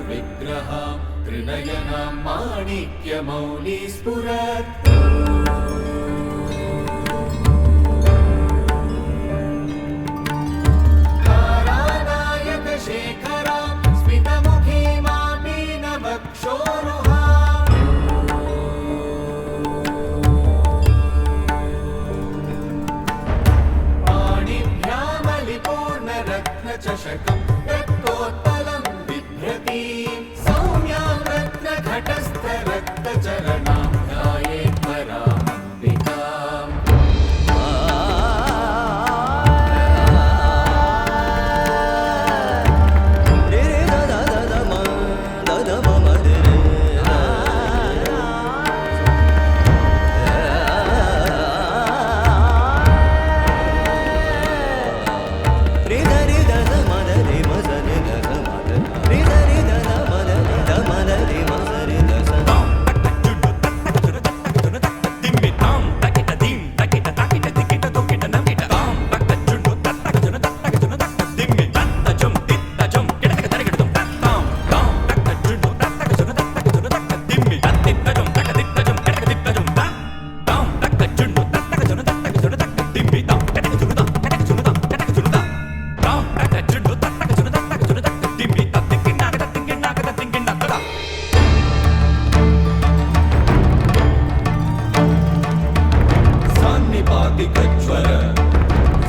विग्रहां त्रिनयनां माणिक्यमौली स्फुरत् तारानायकशेखरां स्मितमुखीमापीनवक्षोरुहां पाणिभ्यामलिपूर्णरत्नचषकं रक्तोत्पलं बिभ्रतीं सौम्यां रत्नघटस्थरक्तचरणां ध्यायेत् परामम्बिकाम्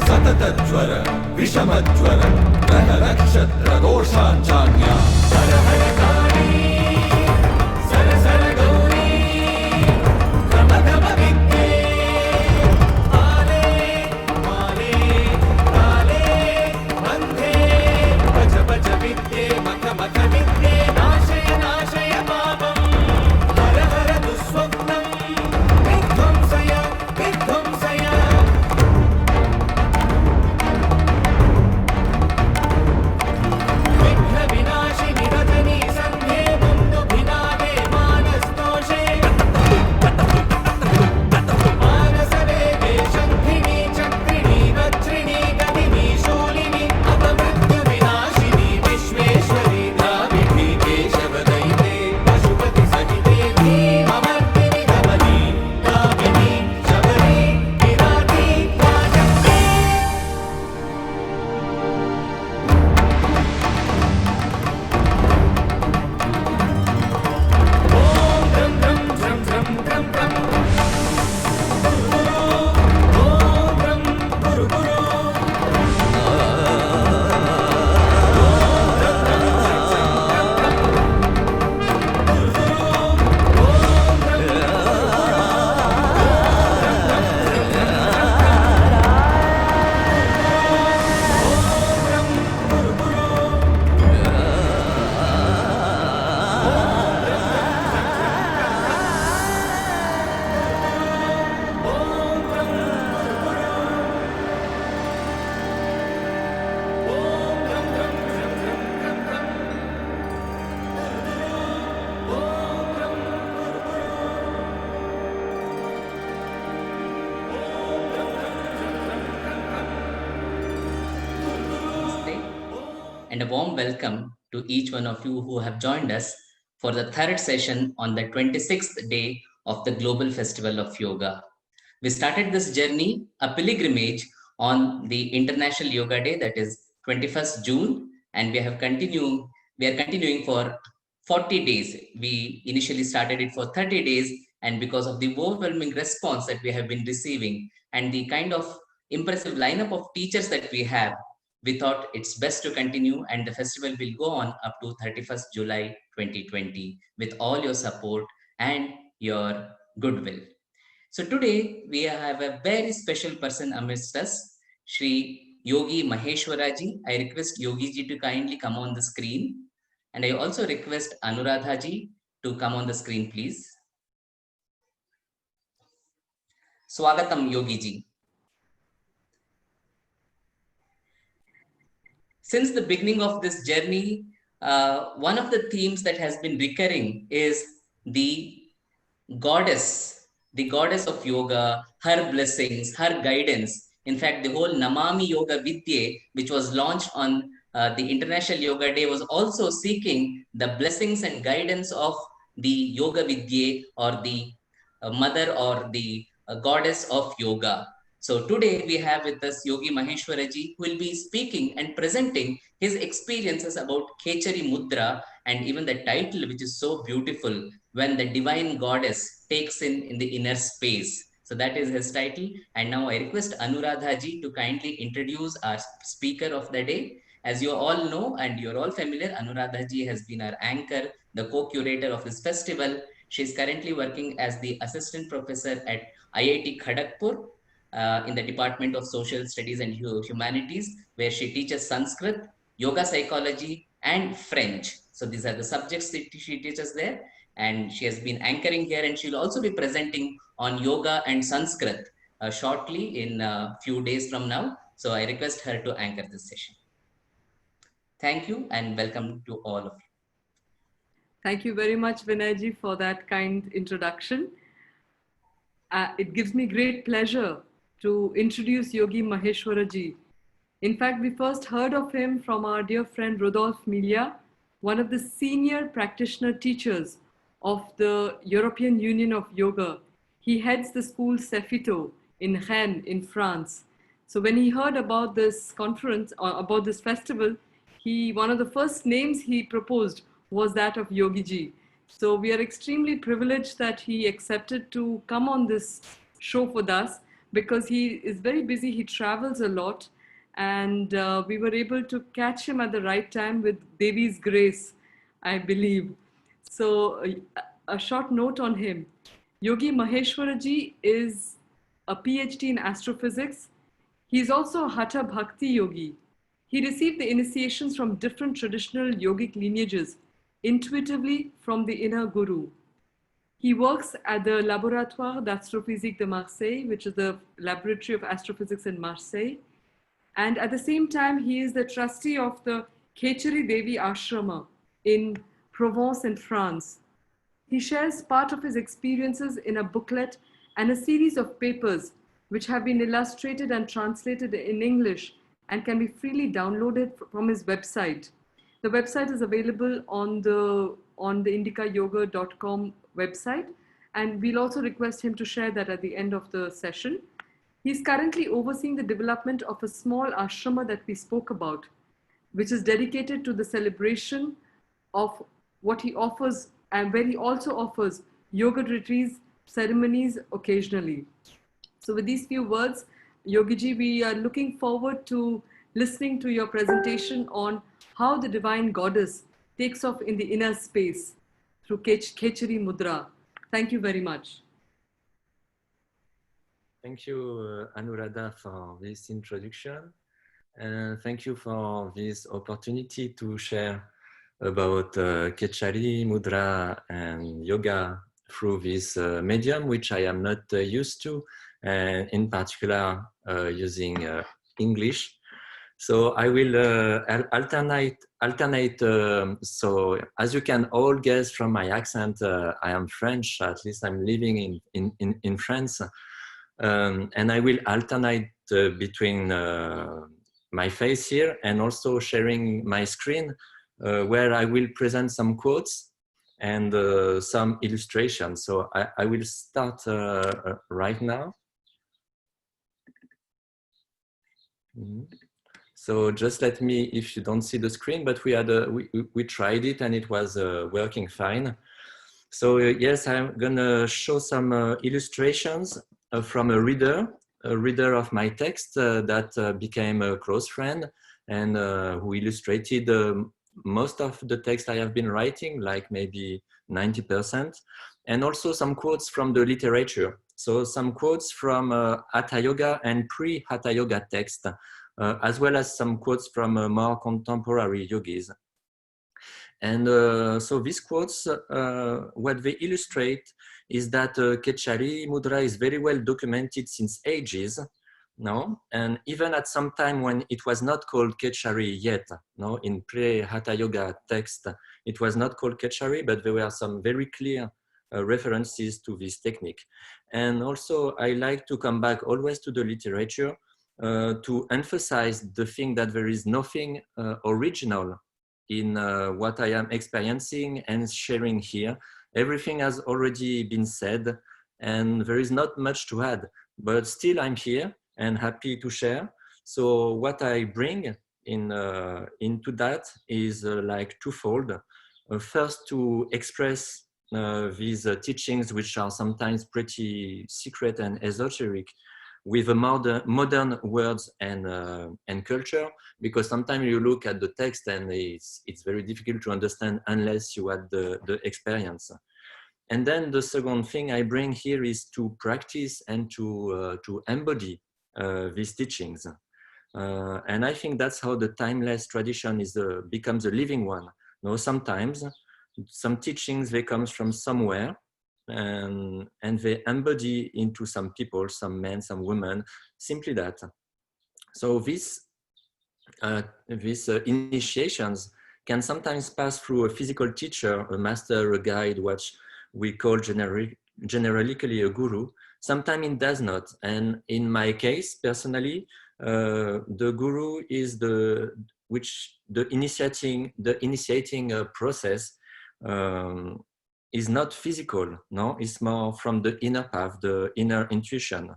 सततज्वर विषमज्वर ग्रह नक्षत्र दोषाञ्चान्या हर हर काली सर सर गौरी गम विद्ये आले माले काले बन्धे भज भज विद्ये मख मख विद्ये नाशय नाशय पापम् हर हर दुःस्वप्नं विध्वंसय विध्वंसय And a warm welcome to each one of you who have joined us for the third session on the 26th day of the Global Festival of Yoga. We started this journey, a pilgrimage on the International Yoga Day, that is 21st June, and we are continuing for 40 days. We initially started it for 30 days, and because of the overwhelming response that we have been receiving and the kind of impressive lineup of teachers that we have, we thought it's best to continue, and the festival will go on up to 31st July 2020 with all your support and your goodwill. So today we have a very special person amidst us, Shri Yogi Maheshwara ji. I request Yogi ji to kindly come on the screen, and I also request Anuradha ji to come on the screen, please. Swagatam, Yogi ji. Since the beginning of this journey, one of the themes that has been recurring is the goddess, the goddess of yoga, her blessings, her guidance. In fact, the whole Namami Yoga Vidya, which was launched on the International Yoga Day, was also seeking the blessings and guidance of the Yoga Vidya, or the mother, or the goddess of yoga. So today we have with us Yogi Maheshwara ji, who will be speaking and presenting his experiences about Khecari Mudra, and even the title, which is so beautiful, when the divine goddess takes in the inner space. So that is his title. And now I request Anuradha ji to kindly introduce our speaker of the day. As you all know, and you're all familiar, Anuradha ji has been our anchor, the co-curator of this festival. She is currently working as the assistant professor at IIT Kharagpur in the Department of Social Studies and Humanities, where she teaches Sanskrit, yoga psychology, and French. So these are the subjects that she teaches there. And she has been anchoring here, and she'll also be presenting on yoga and Sanskrit shortly in a few days from now. So I request her to anchor this session. Thank you and welcome to all of you. Thank you very much, Vinayji, for that kind introduction. It gives me great pleasure to introduce Yogi Maheshwara ji. In fact, we first heard of him from our dear friend Rodolphe Milia, one of the senior practitioner teachers of the European Union of Yoga. He heads the school Cefito in Rennes in France. So when he heard about this conference, or about this festival, one of the first names he proposed was that of Yogi ji. So we are extremely privileged that he accepted to come on this show with us, because he is very busy, he travels a lot, and we were able to catch him at the right time with Devi's grace, I believe. So a short note on him. Yogi Maheshwara ji is a PhD in astrophysics. He is also a Hatha Bhakti yogi. He received the initiations from different traditional yogic lineages intuitively from the inner guru. He works at the Laboratoire d'Astrophysique de Marseille, which is the laboratory of astrophysics in Marseille. And at the same time, he is the trustee of the Khecari Devi Ashrama in Provence in France. He shares part of his experiences in a booklet and a series of papers which have been illustrated and translated in English and can be freely downloaded from his website. The website is available on the indicayoga.com website, and we'll also request him to share that at the end of the session. He's currently overseeing the development of a small ashrama that we spoke about, which is dedicated to the celebration of what he offers, and where he also offers yoga retreats, ceremonies occasionally. So with these few words, Yogiji, we are looking forward to listening to your presentation on how the divine goddess takes off in the inner space through Khecari Mudra. Thank you very much. Thank you, Anuradha, for this introduction. And thank you for this opportunity to share about Khecari, Mudra, and yoga through this medium, which I am not used to, and in particular using English. So I will alternate. So as you can all guess from my accent, I am French. At least I'm living in France, and I will alternate between my face here and also sharing my screen, where I will present some quotes and some illustrations. So I will start right now. Mm-hmm. So just let me, if you don't see the screen, but we tried it and it was working fine. So yes, I'm gonna show some illustrations from a reader of my text that became a close friend, and who illustrated most of the text I have been writing, like maybe 90%, and also some quotes from the literature. So some quotes from Hatha Yoga and pre-Hatha Yoga text, as well as some quotes from more contemporary yogis. And so these quotes, what they illustrate is that Khecari Mudra is very well documented since ages, no? And even at some time when it was not called Khecari yet, no? In pre-Hatha Yoga text, it was not called Khecari, but there were some very clear references to this technique. And also, I like to come back always to the literature to emphasize the thing that there is nothing original in what I am experiencing and sharing here. Everything has already been said, and there is not much to add, but still I'm here and happy to share. So what I bring into that is like twofold. First, to express these teachings, which are sometimes pretty secret and esoteric, with a modern words and culture, because sometimes you look at the text and it's very difficult to understand unless you had the experience. And then the second thing I bring here is to practice and to embody these teachings. And I think that's how the timeless tradition becomes a living one. No, sometimes some teachings, they come from somewhere, and they embody into some people, some men, some women, simply that. So these initiations can sometimes pass through a physical teacher, a master, a guide, what we call generically a guru. Sometimes it does not. And in my case, personally, the guru is the initiating process is not physical, no, it's more from the inner path, the inner intuition.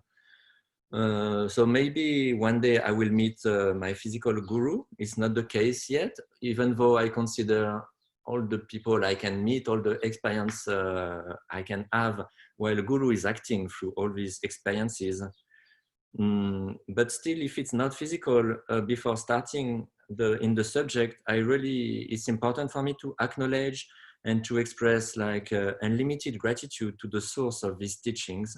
So maybe one day I will meet my physical guru. It's not the case yet, even though I consider all the people I can meet, all the experience I can have, while a guru is acting through all these experiences. But still, if it's not physical, before starting in the subject, it's important for me to acknowledge and to express like unlimited gratitude to the source of these teachings,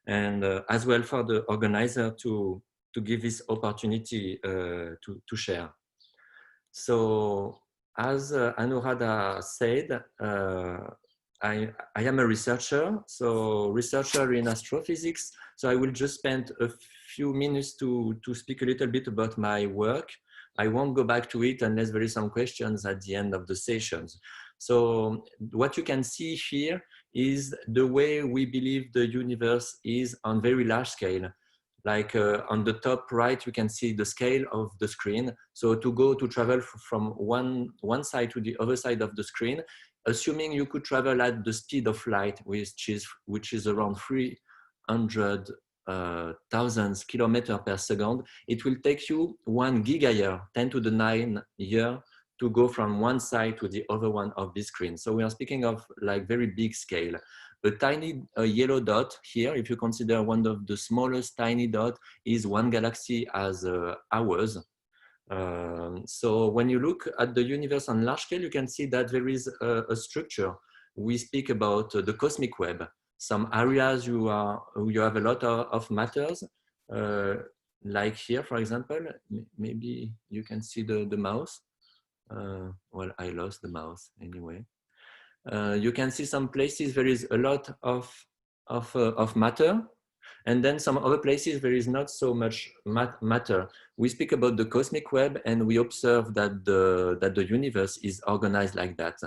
and as well for the organizer to give this opportunity to share. So as Anuradha said, I am a researcher, so researcher in astrophysics. So I will just spend a few minutes to speak a little bit about my work. I won't go back to it unless there is some questions at the end of the sessions. So what you can see here is the way we believe the universe is on very large scale. Like on the top right, you can see the scale of the screen. So to travel from one side to the other side of the screen, assuming you could travel at the speed of light, which is around 300,000 kilometers per second, it will take you 1 gigayear, 10 to the 9 year, to go from one side to the other one of the screen. So we are speaking of like very big scale. A tiny yellow dot here, if you consider one of the smallest tiny dot, is one galaxy as hours. So when you look at the universe on large scale, you can see that there is a structure. We speak about the cosmic web. Some areas you have a lot of matters, like here, for example. Maybe you can see the mouse. Well, I lost the mouse anyway. You can see some places there is a lot of matter, and then some other places there is not so much matter. We speak about the cosmic web, and we observe that the universe is organized like that.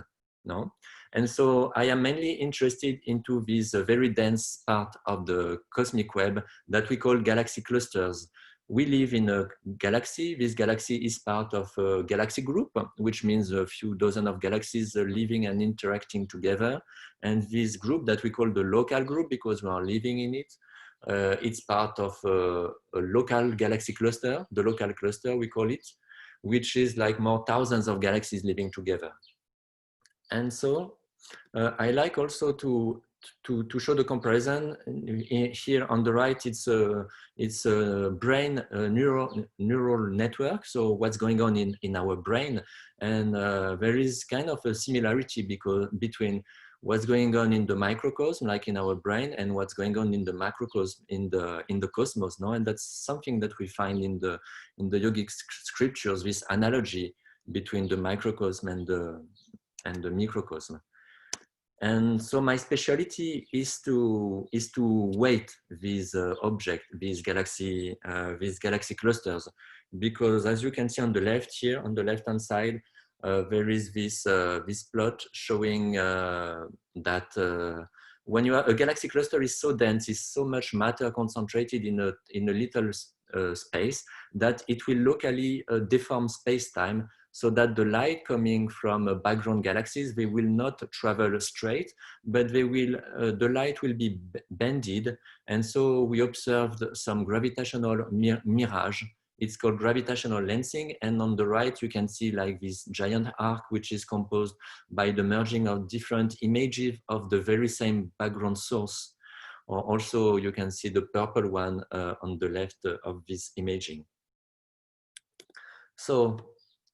No, and so I am mainly interested into this very dense part of the cosmic web that we call galaxy clusters. We live in a galaxy. This galaxy is part of a galaxy group, which means a few dozen of galaxies living and interacting together. And this group that we call the local group, because we are living in it, it's part of a local galaxy cluster, the local cluster we call it, which is like more thousands of galaxies living together. And so I like also to show the comparison. Here on the right, it's a brain neural network. So what's going on in our brain, and there is kind of a similarity between what's going on in the microcosm, like in our brain, and what's going on in the macrocosm, in the cosmos. No, and that's something that we find in the yogic scriptures. This analogy between the microcosm and the microcosm. And so my specialty is to weight these objects, these galaxy clusters, because as you can see on the left here, on the left hand side, there is this plot showing that when you have a galaxy cluster is so dense, is so much matter concentrated in a little space, that it will locally deform space-time, so that the light coming from background galaxies, they will not travel straight, but they will the light will be bended, and so we observed some gravitational mirage. It's called gravitational lensing, and on the right you can see like this giant arc, which is composed by the merging of different images of the very same background source. Or also you can see the purple one on the left of this imaging. So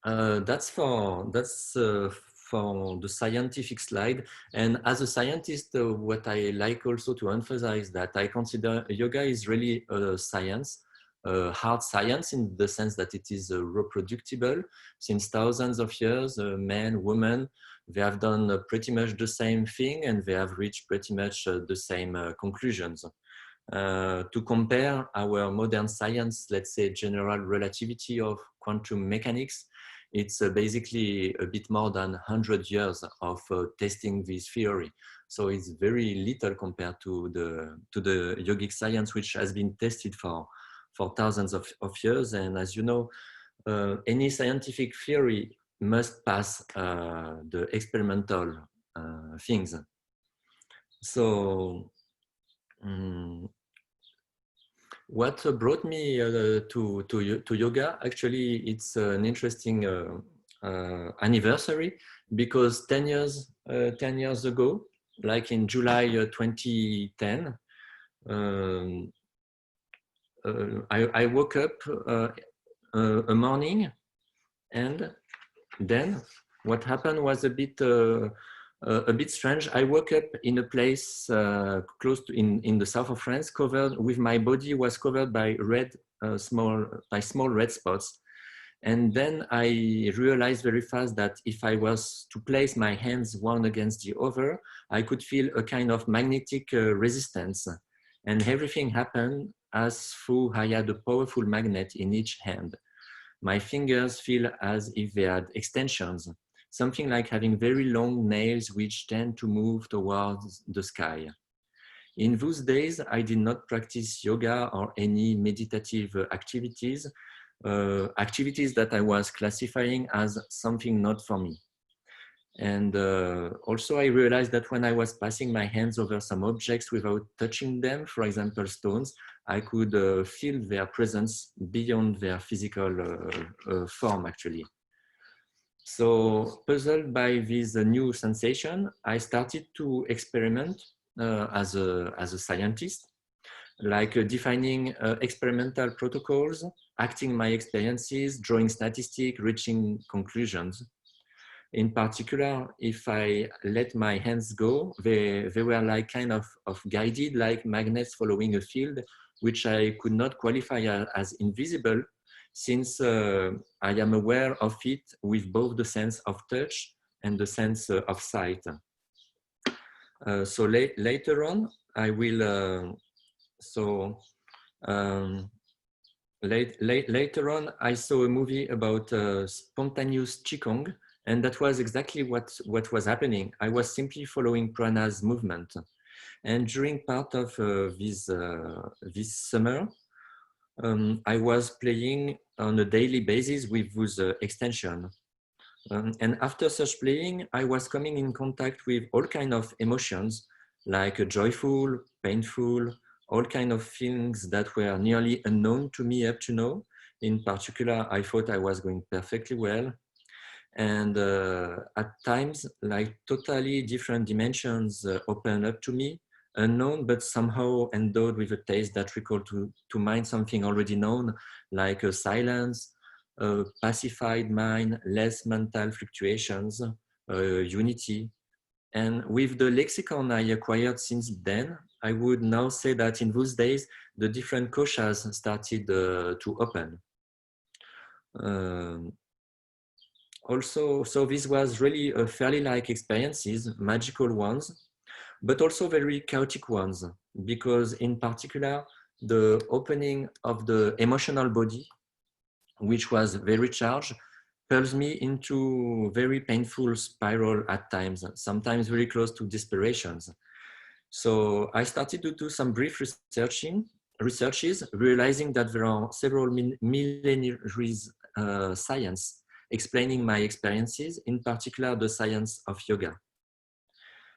that's for the scientific slide. And as a scientist, what I like also to emphasize that I consider yoga is really a science, hard science, in the sense that it is reproducible. Since thousands of years, men, women, they have done pretty much the same thing, and they have reached pretty much the same conclusions. To compare our modern science, let's say general relativity of quantum mechanics, it's basically a bit more than 100 years of testing this theory. So it's very little compared to the yogic science, which has been tested for thousands of years. And as you know, any scientific theory must pass the experimental things. So what brought me to yoga, actually, it's an interesting anniversary, because 10 years ago, like in July 2010, I woke up a morning, and then what happened was a bit strange. I woke up in a place close to in the south of France, covered with my body was covered by small red spots. And then I realized very fast that if I was to place my hands one against the other, I could feel a kind of magnetic resistance. And everything happened as though I had a powerful magnet in each hand. My fingers feel as if they had extensions, something like having very long nails which tend to move towards the sky. In those days, I did not practice yoga or any meditative activities that I was classifying as something not for me. And also I realized that when I was passing my hands over some objects without touching them, for example, stones, I could feel their presence beyond their physical form, actually. So puzzled by this new sensation, I started to experiment as a scientist, like defining experimental protocols, acting my experiences, drawing statistics, reaching conclusions. In particular, if I let my hands go, they were like kind of guided, like magnets following a field, which I could not qualify as invisible, since I am aware of it with both the sense of touch and the sense of sight. So later on, I will, later on, I saw a movie about spontaneous Qigong, and that was exactly what was happening. I was simply following prana's movement. And during part of this summer, I was playing on a daily basis with those extension. And after such playing, I was coming in contact with all kinds of emotions, like joyful, painful, all kinds of feelings that were nearly unknown to me up to now. In particular, I thought I was going perfectly well. And at times, like totally different dimensions opened up to me, unknown, but somehow endowed with a taste that recalled to mind something already known, like a silence, a pacified mind, less mental fluctuations, unity. And with the lexicon I acquired since then, I would now say that in those days, the different koshas started to open. also, so this was really a fairly like experiences, magical ones, but also very chaotic ones, because in particular, the opening of the emotional body, which was very charged, pulls me into very painful spiral at times, sometimes very close to desperations. So I started to do some brief researches, realizing that there are several millenaries science explaining my experiences, in particular the science of yoga.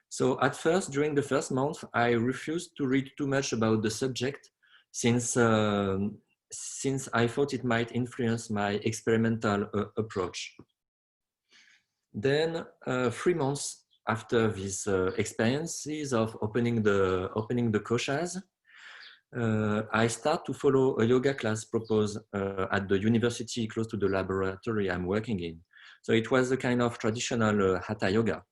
So at first, during the first month, I refused to read too much about the subject since I thought it might influence my experimental approach. Then 3 months after these experiences of opening the koshas, I start to follow a yoga class proposed at the university close to the laboratory I'm working in. So it was a kind of traditional hatha yoga.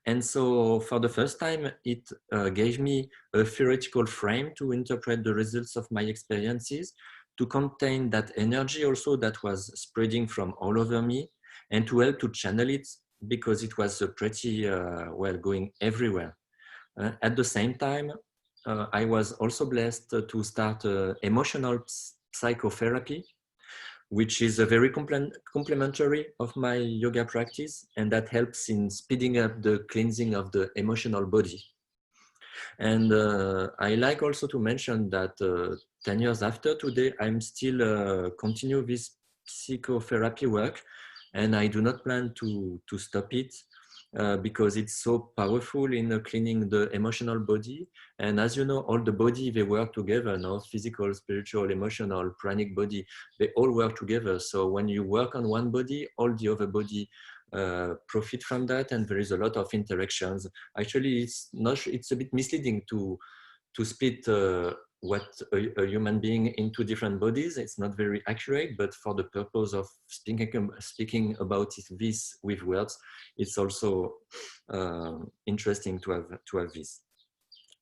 And so for the first time, it gave me a theoretical frame to interpret the results of my experiences, to contain that energy also that was spreading from all over me, and to help to channel it, because it was pretty well going everywhere. At the same time, I was also blessed to start emotional psychotherapy, which is a very complementary of my yoga practice, and that helps in speeding up the cleansing of the emotional body. And I like also to mention that 10 years after today, I'm still continue this psychotherapy work, and I do not plan to stop it. Because it's so powerful in cleaning the emotional body. And as you know, all the body, they work together, no? Physical, spiritual, emotional, pranic body, they all work together. So when you work on one body, all the other body profit from that, and there is a lot of interactions. Actually, it's a bit misleading to split what a human being into different bodies. It's not very accurate, but for the purpose of speaking about this with words, it's also interesting to have this.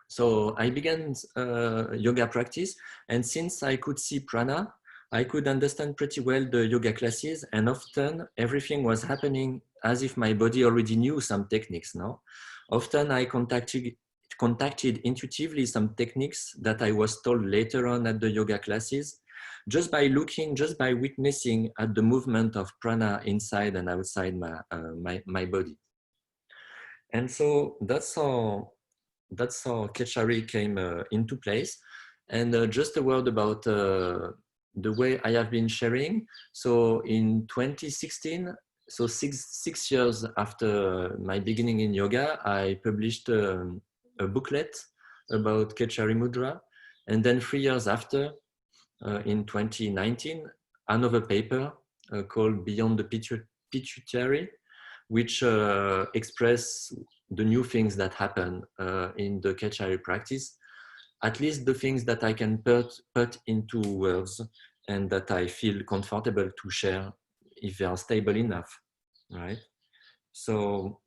So I began yoga practice, and since I could see prana, I could understand pretty well the yoga classes, and often everything was happening as if my body already knew some techniques. No, often I contacted intuitively some techniques that I was told later on at the yoga classes, just by looking, just by witnessing at the movement of prana inside and outside my body. And so that's how Khecari came into place. And just a word about the way I have been sharing. So in 2016, so six years after my beginning in yoga, I published a booklet about Khecari Mudra. And then 3 years after, in 2019, another paper called Beyond the Pituitary, which express the new things that happen in the Khecari practice, at least the things that I can put into words and that I feel comfortable to share if they are stable enough, right? So,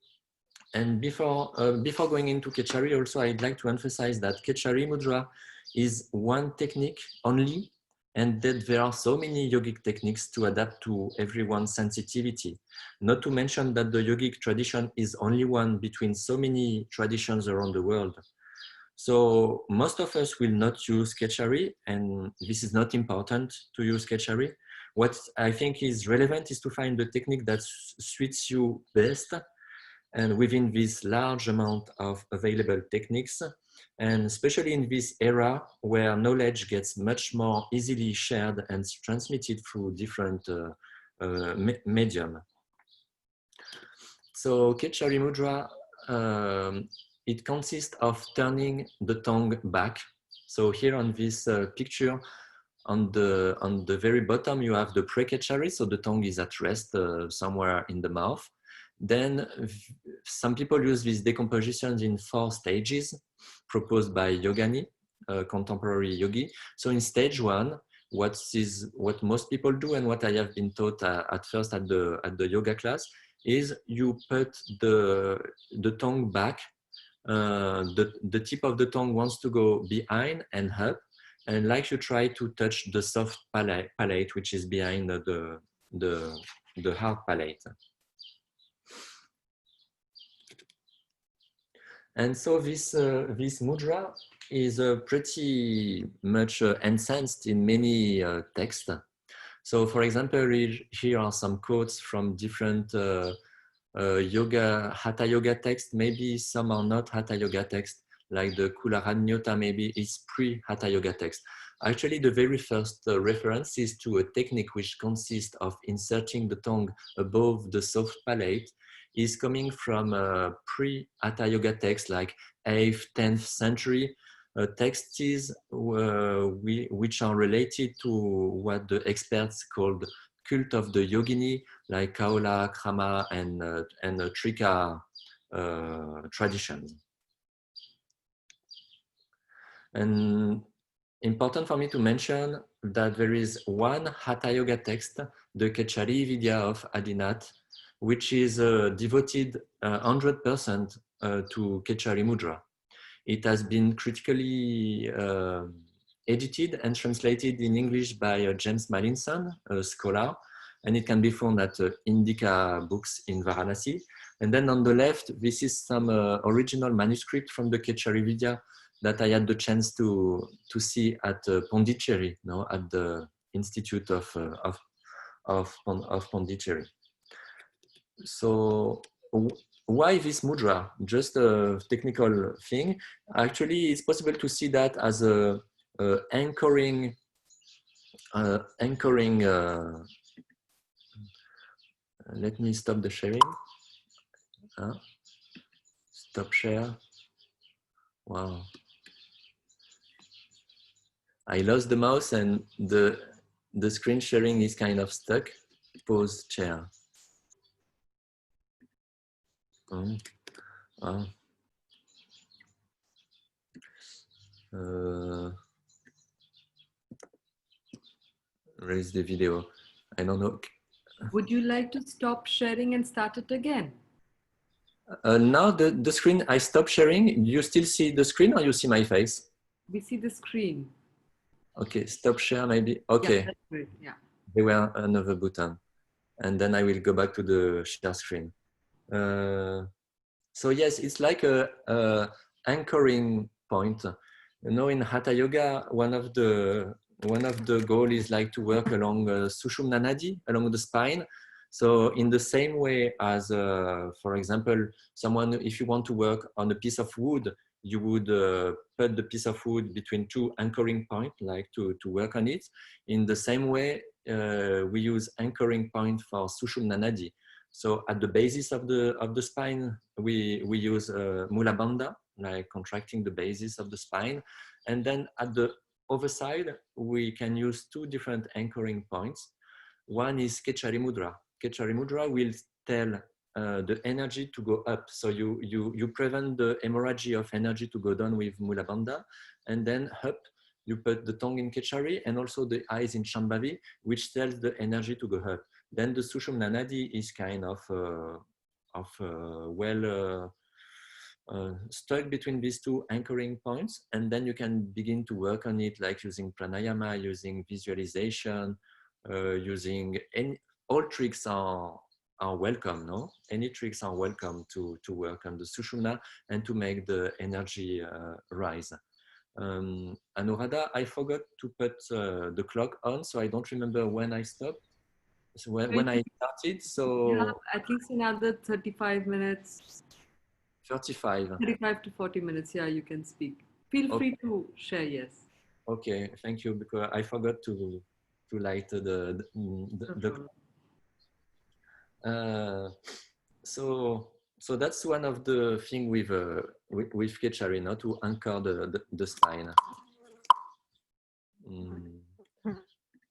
and before going into Khecari, also I'd like to emphasize that Khecari Mudra is one technique only, and that there are so many yogic techniques to adapt to everyone's sensitivity. Not to mention that the yogic tradition is only one between so many traditions around the world. So most of us will not use Khecari, and this is not important to use Khecari. What I think is relevant is to find the technique that suits you best, and within this large amount of available techniques, and especially in this era where knowledge gets much more easily shared and transmitted through different medium. So Khecari Mudra, it consists of turning the tongue back. So here on this picture, on the very bottom, you have the pre-Khecari, so the tongue is at rest somewhere in the mouth. Then some people use these decompositions in 4 stages proposed by Yogani, contemporary yogi. So in stage 1, what most people do and what I have been taught at first at the yoga class is you put the tongue back. The tip of the tongue wants to go behind and up, and like you try to touch the soft palate which is behind the hard palate. And so this mudra is pretty much enhanced in many texts. So for example, here are some quotes from different hatha yoga texts. Maybe some are not hatha yoga texts, like the Kularanyota maybe is pre-hatha yoga text. Actually, the very first reference is to a technique which consists of inserting the tongue above the soft palate, is coming from pre-hatha yoga texts like 8th, 10th century texts which are related to what the experts called cult of the yogini, like Kaula, Krama, and Trika traditions. And important for me to mention that there is one Hatha Yoga text, the Khecari Vidya of Adinath, which is devoted 100% to Khecari Mudra. It has been critically edited and translated in English by James Mallinson, a scholar, and it can be found at Indica Books in Varanasi. And then on the left, this is some original manuscript from the Khecari Vidya that I had the chance to see at Pondicherry, no, at the Institute of Pondicherry. So why this mudra? Just a technical thing. Actually, it's possible to see that as a anchoring. Let me stop the sharing. Stop share. Wow. I lost the mouse and the screen sharing is kind of stuck. Pause share. Where is the video? I don't know. Would you like to stop sharing and start it again? Now the screen, I stop sharing. You still see the screen or you see my face? We see the screen. Okay, stop share maybe. Okay. Yeah, that's great. Yeah. There were another button. And then I will go back to the share screen. So yes, it's like a anchoring point. You know, in Hatha Yoga, one of the goal is like to work along Sushumna Nadi, along the spine. So in the same way as, for example, someone, if you want to work on a piece of wood, you would put the piece of wood between two anchoring points, like to work on it. In the same way, we use anchoring point for Sushumna Nadi. So at the basis of the spine, we use Mula Bandha, like contracting the basis of the spine. And then at the other side, we can use two different anchoring points. One is Khecari Mudra. Khecari Mudra will tell the energy to go up. So you prevent the hemorrhage of energy to go down with Mula Bandha, and then up, you put the tongue in Khecari and also the eyes in Shambhavi, which tells the energy to go up. Then the Sushumna Nadi is kind of stuck between these two anchoring points, and then you can begin to work on it, like using pranayama, using visualization, using all tricks are welcome, no? Any tricks are welcome to work on the Sushumna and to make the energy rise. Anuradha, I forgot to put the clock on, so I don't remember when I stopped. So when I started, so yeah, at least another 35 minutes. 35 to 40 minutes. Yeah, you can speak. Feel free to share. Yes. Okay, thank you, because I forgot to light the so that's one of the thing with Khecari, no, to anchor the spine.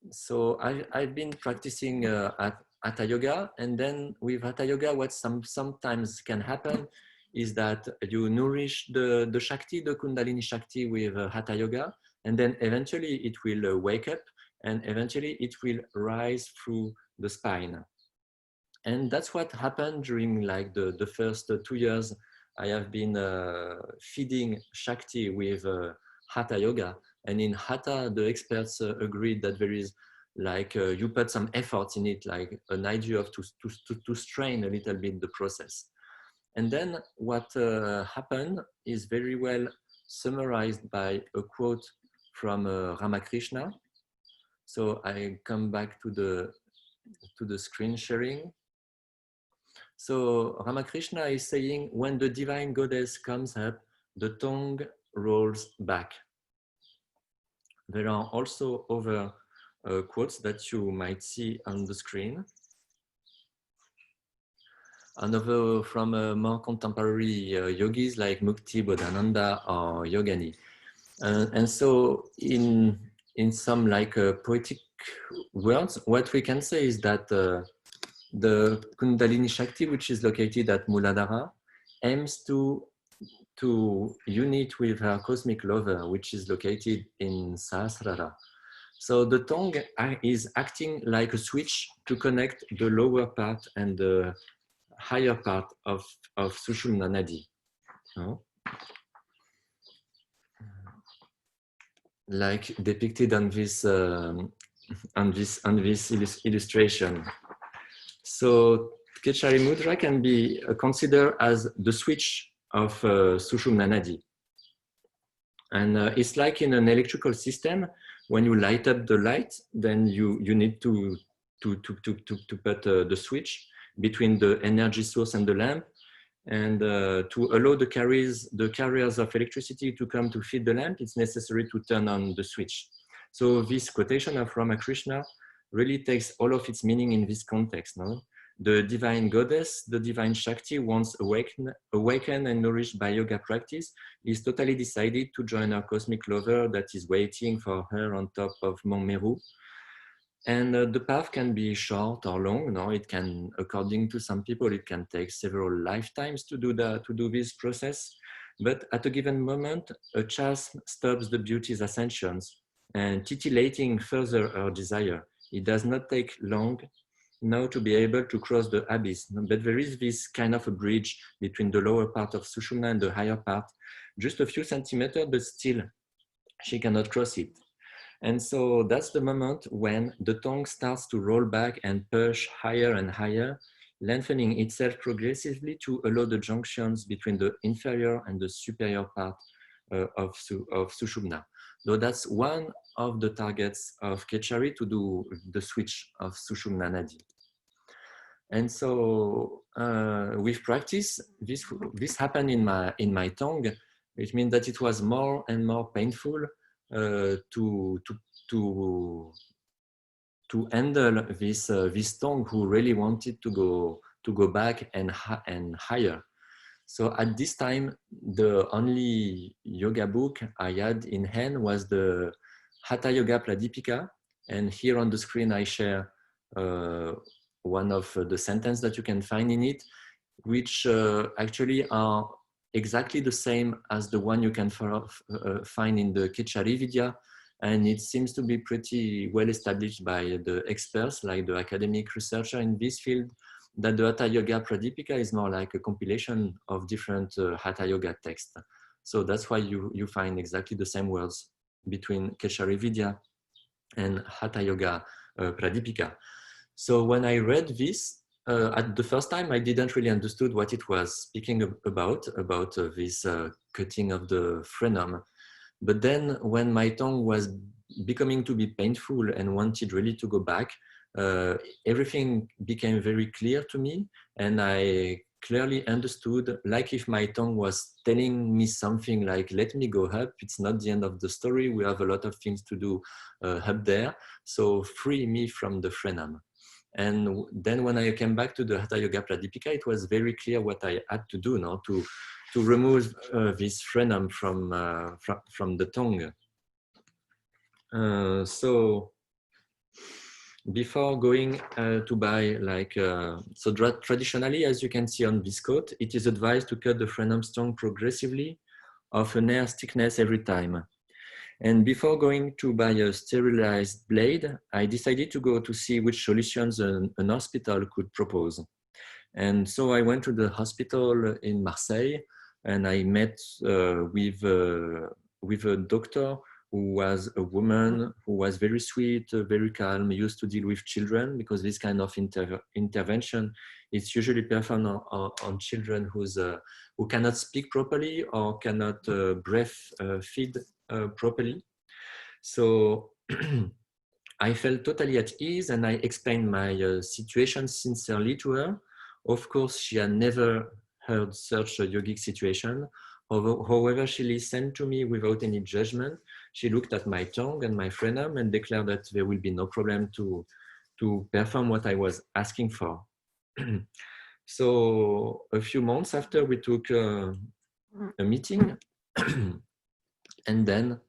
So I've been practicing Hatha Yoga, and then with Hatha Yoga, what sometimes can happen is that you nourish the Shakti, the Kundalini Shakti with Hatha Yoga, and then eventually it will wake up, and eventually it will rise through the spine. And that's what happened during like the first 2 years. I have been feeding Shakti with Hatha Yoga. And in Hatha, the experts agreed that there is like you put some effort in it, like an idea of to strain a little bit the process. And then what happened is very well summarized by a quote from Ramakrishna. So I come back to the screen sharing. So Ramakrishna is saying, when the divine goddess comes up, the tongue rolls back. There are also other quotes that you might see on the screen. Another from more contemporary yogis like Mukti, Bodhananda, or Yogani. And so in some like poetic words, what we can say is that the Kundalini Shakti, which is located at Muladhara, aims to unite with her cosmic lover, which is located in Sahasrara. So the tongue is acting like a switch to connect the lower part and the higher part of Sushumna Nadi. No? Like depicted on this illustration. So Khecari Mudra can be considered as the switch of Sushumna Nadi. And it's like in an electrical system, when you light up the light, then you need to put the switch between the energy source and the lamp, and to allow the carriers of electricity to come to feed the lamp, it's necessary to turn on the switch. So this quotation of Ramakrishna really takes all of its meaning in this context. No? The divine goddess, the divine Shakti, once awakened and nourished by yoga practice, is totally decided to join her cosmic lover that is waiting for her on top of Mount Meru. And the path can be short or long. No, it can, according to some people, it can take several lifetimes to do this process. But at a given moment, a chasm stops the beauty's ascensions and titillating further her desire. It does not take long now to be able to cross the abyss, but there is this kind of a bridge between the lower part of Sushumna and the higher part, just a few centimeters, but still she cannot cross it. And so that's the moment when the tongue starts to roll back and push higher and higher, lengthening itself progressively to allow the junctions between the inferior and the superior part of Sushumna. Though that's one of the targets of Khecari, to do the switch of Sushumna Nadi. And so with practice, this happened in my tongue, which means that it was more and more painful to handle this tongue who really wanted to go back and higher. So at this time, the only yoga book I had in hand was the Hatha Yoga Pradipika, and here on the screen I share one of the sentences that you can find in it, which actually are exactly the same as the one you can find in the Khecari Vidya, and it seems to be pretty well established by the experts, like the academic researcher in this field, that the Hatha Yoga Pradipika is more like a compilation of different Hatha Yoga texts. So that's why you find exactly the same words between Khecari Vidya and Hatha Yoga Pradipika. So when I read this, at the first time, I didn't really understood what it was speaking about this cutting of the frenum. But then when my tongue was becoming to be painful and wanted really to go back, everything became very clear to me, and I clearly understood, like if my tongue was telling me something like, let me go up, it's not the end of the story, we have a lot of things to do up there, so free me from the frenum. And then when I came back to the Hatha Yoga Pradipika, it was very clear what I had to do now to remove this frenum from the tongue. So before going to buy, like, so traditionally, as you can see on this coat, it is advised to cut the frenum tongue progressively of an hair's thickness every time. And before going to buy a sterilized blade, I decided to go to see which solutions an hospital could propose. And so I went to the hospital in Marseille, and I met with a doctor who was a woman who was very sweet, very calm, used to deal with children, because this kind of intervention is usually performed on children who cannot speak properly or cannot feed properly. So I felt totally at ease, and I explained my situation sincerely to her. Of course, she had never heard such a yogic situation. However, she listened to me without any judgment. She looked at my tongue and my frenum and declared that there will be no problem to perform what I was asking for. So a few months after, we took a meeting, and then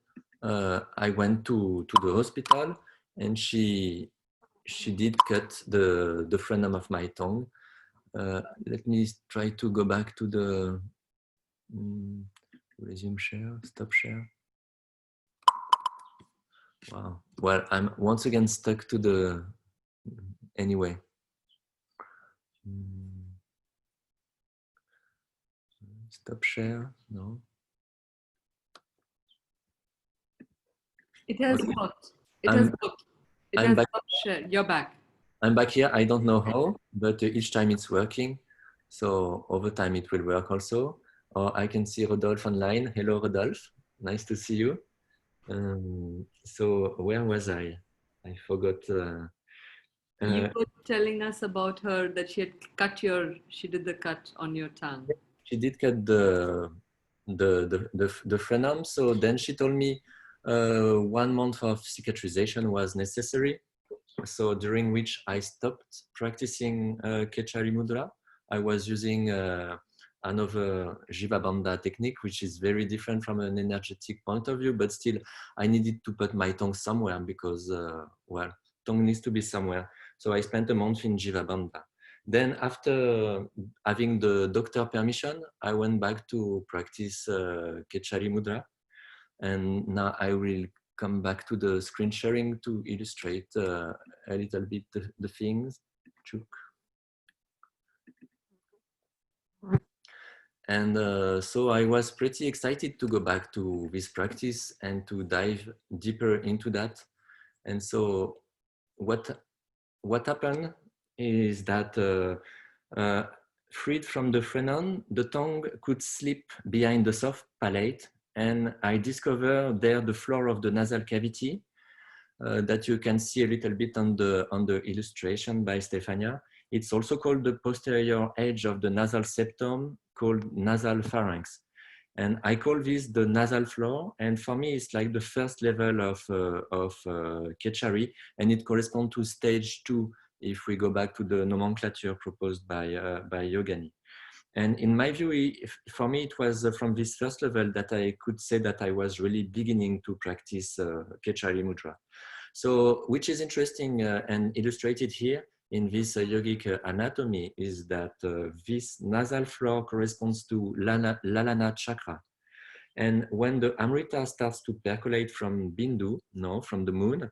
I went to the hospital, and she did cut the frenum of my tongue. Let me try to go back to the resume share, stop share. Wow. Well, I'm once again stuck to the, anyway. Stop share, no. It has Okay. worked. It has worked. It has back. shared. You're back. I'm back here. I don't know how, but each time it's working. So over time it will work also. Or I can see Rodolphe online. Hello, Rodolphe. Nice to see you. So where was I? I forgot. You were telling us about her that she had she did the cut on your tongue. She did cut the frenum. So then she told me 1 month of cicatrization was necessary. So during which I stopped practicing Khecari Mudra. I was using another Jiva Bandha technique, which is very different from an energetic point of view, but still I needed to put my tongue somewhere because, well, tongue needs to be somewhere. So I spent a month in Jiva Bandha. Then after having the doctor permission, I went back to practice Khecari Mudra. And now I will come back to the screen sharing to illustrate a little bit the things. And so I was pretty excited to go back to this practice and to dive deeper into that. And so what happened is that freed from the frenum, the tongue could slip behind the soft palate, and I discovered there the floor of the nasal cavity that you can see a little bit on the illustration by Stefania. It's also called the posterior edge of the nasal septum, called nasal pharynx. And I call this the nasal floor. And for me, it's like the first level of Khecari, and it corresponds to stage 2 if we go back to the nomenclature proposed by Yogani. And in my view, for me, it was from this first level that I could say that I was really beginning to practice Khecari Mudra. So, which is interesting and illustrated here in this yogic anatomy is that this nasal floor corresponds to Lalana chakra. And when the Amrita starts to percolate from Bindu, from the moon,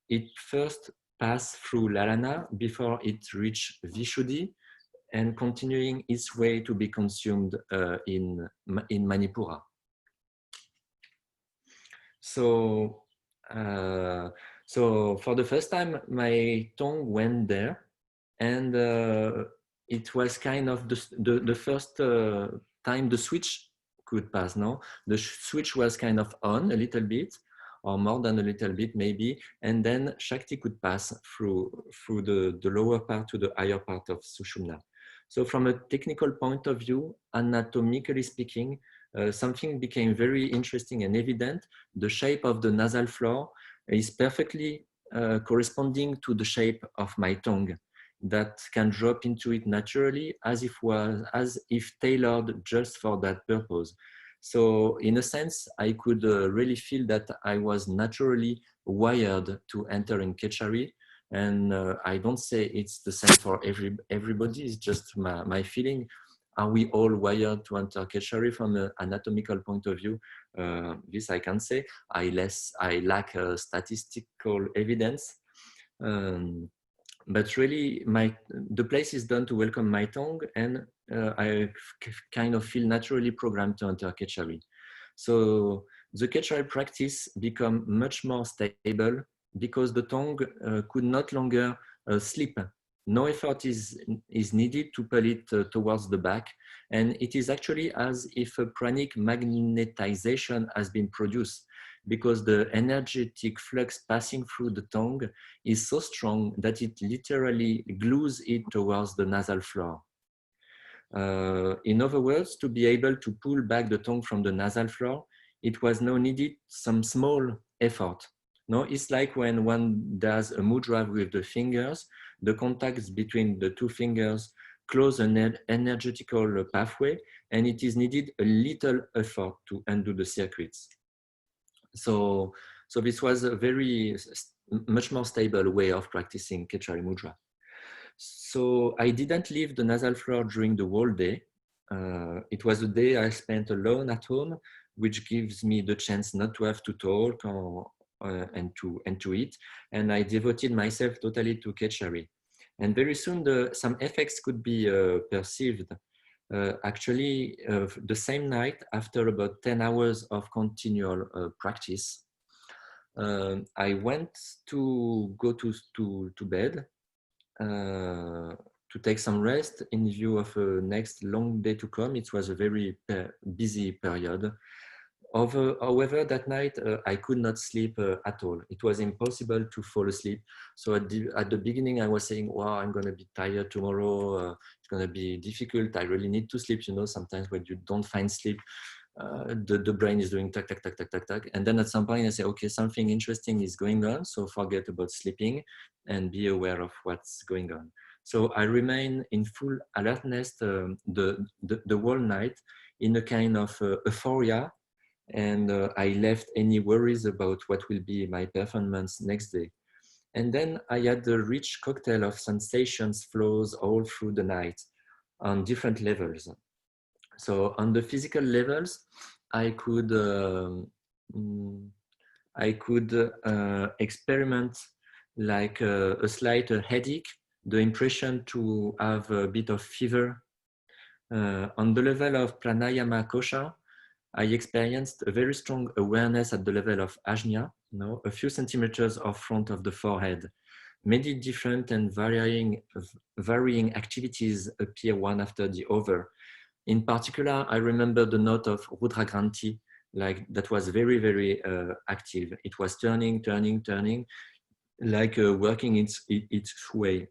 it first passes through Lalana before it reaches Vishuddhi, and continuing its way to be consumed in Manipura. So, so for the first time, my tongue went there, and it was kind of the first time the switch could pass. No, the switch was kind of on a little bit, or more than a little bit maybe, and then Shakti could pass through the lower part to the higher part of Sushumna. So from a technical point of view, anatomically speaking, something became very interesting and evident. The shape of the nasal floor is perfectly corresponding to the shape of my tongue, that can drop into it naturally as if tailored just for that purpose. So in a sense, I could really feel that I was naturally wired to enter in Khecari. And I don't say it's the same for everybody, it's just my feeling. Are we all wired to enter Khecari from an anatomical point of view? This I can say. I lack statistical evidence. But really, the place is done to welcome my tongue, and I kind of feel naturally programmed to enter Khecari. So the Khecari practice became much more stable because the tongue could not longer slip. No effort is needed to pull it towards the back, and it is actually as if a pranic magnetization has been produced, because the energetic flux passing through the tongue is so strong that it literally glues it towards the nasal floor. In other words, to be able to pull back the tongue from the nasal floor, it was now needed some small effort. No, it's like when one does a mudra with the fingers, the contacts between the two fingers close an energetical pathway, and it is needed a little effort to undo the circuits. So this was a much more stable way of practicing Khecari mudra. So I didn't leave the nasal floor during the whole day. It was a day I spent alone at home, which gives me the chance not to have to talk and to eat. And I devoted myself totally to Khecari. And very soon some effects could be perceived. Actually, the same night, after about 10 hours of continual practice, I went to go to bed to take some rest in view of a next long day to come. It was a very busy period. However, that night I could not sleep at all. It was impossible to fall asleep. So at the beginning I was saying, wow, I'm going to be tired tomorrow. It's going to be difficult. I really need to sleep. You know, sometimes when you don't find sleep, the brain is doing tack, tack, tack, tack, tack, tack. And then at some point I say, okay, something interesting is going on. So forget about sleeping and be aware of what's going on. So I remain in full alertness the whole night in a kind of euphoria. And I left any worries about what will be my performance next day. And then I had a rich cocktail of sensations flows all through the night on different levels. So on the physical levels, I could experiment like a slight headache, the impression to have a bit of fever. On the level of pranayama kosha, I experienced a very strong awareness at the level of ajna, a few centimeters off front of the forehead. Many different and varying activities appear one after the other. In particular, I remember the note of Rudra Granthi, like that was very, very active. It was turning, like working its way.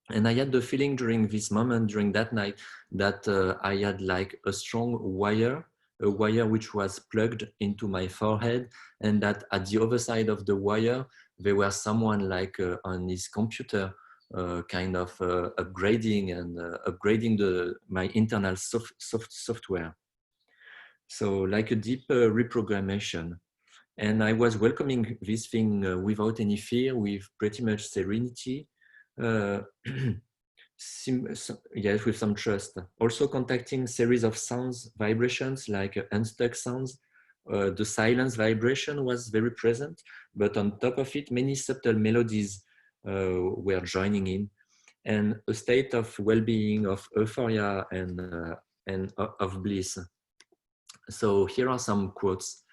And I had the feeling during this moment, during that night, that I had like a strong wire which was plugged into my forehead, and that at the other side of the wire, there was someone like on his computer kind of upgrading my internal software. So like a deep reprogrammation. And I was welcoming this thing without any fear, with pretty much serenity. Yes, with some trust. Also contacting series of sounds, vibrations like unstuck sounds. The silence vibration was very present, but on top of it, many subtle melodies were joining in, and a state of well-being, of euphoria, and of bliss. So here are some quotes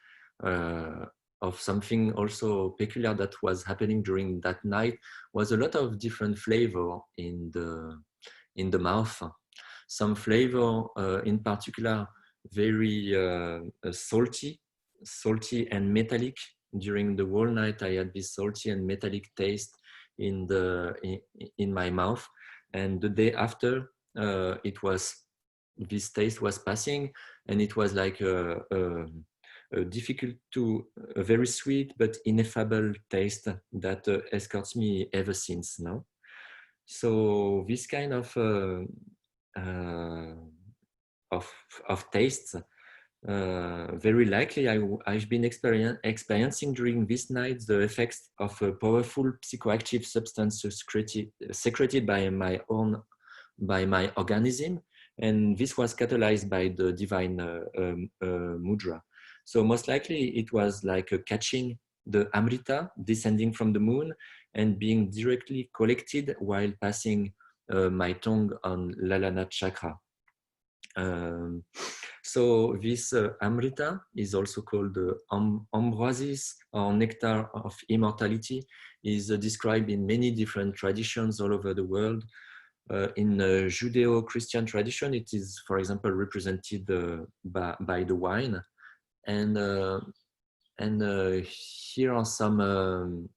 of something also peculiar that was happening during that night. Was a lot of different flavor in the mouth. Some flavor, in particular, very salty and metallic. During the whole night, I had this salty and metallic taste in my mouth. And the day after, this taste was passing, and it was like a very sweet but ineffable taste that escorts me ever since now. So this kind of tastes, very likely I've been experiencing during this night the effects of a powerful psychoactive substance secreted by my organism, and this was catalyzed by the divine mudra. So most likely it was like catching the Amrita descending from the moon and being directly collected while passing my tongue on Lalana chakra. So this Amrita is also called ambrosis or nectar of immortality, is described in many different traditions all over the world. In Judeo-Christian tradition, it is, for example, represented by the wine. And here are some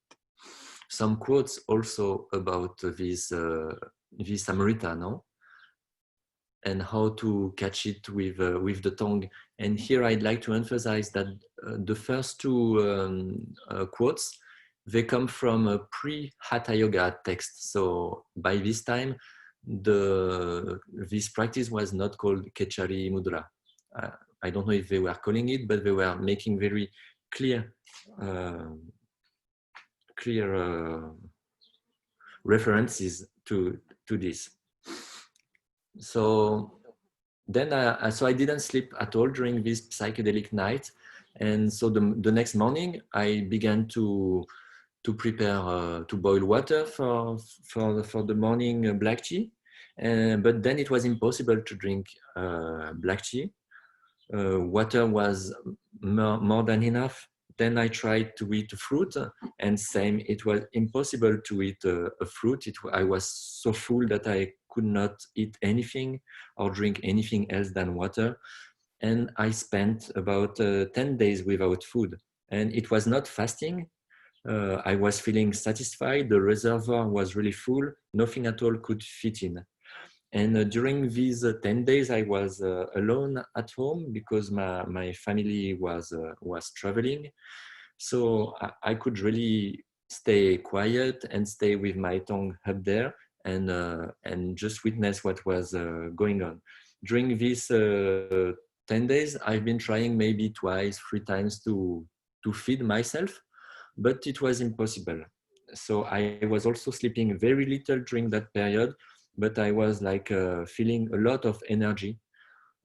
quotes also about this Amrita, no? And how to catch it with the tongue. And here I'd like to emphasize that the first two quotes, they come from a pre-Hatha Yoga text. So by this time, this practice was not called Khecari Mudra. I don't know if they were calling it, but they were making very clear references to this. So then I didn't sleep at all during this psychedelic night, and so the next morning I began to prepare to boil water for the morning black tea, but then it was impossible to drink black tea. Water was more than enough. Then I tried to eat fruit, and same, it was impossible to eat a fruit. I was so full that I could not eat anything or drink anything else than water. And I spent about 10 days without food. And it was not fasting. I was feeling satisfied. The reservoir was really full. Nothing at all could fit in. And during these 10 days, I was alone at home because my family was traveling. So I could really stay quiet and stay with my tongue up there and just witness what was going on. During these 10 days, I've been trying maybe twice, 3 times to feed myself, but it was impossible. So I was also sleeping very little during that period, but I was like feeling a lot of energy.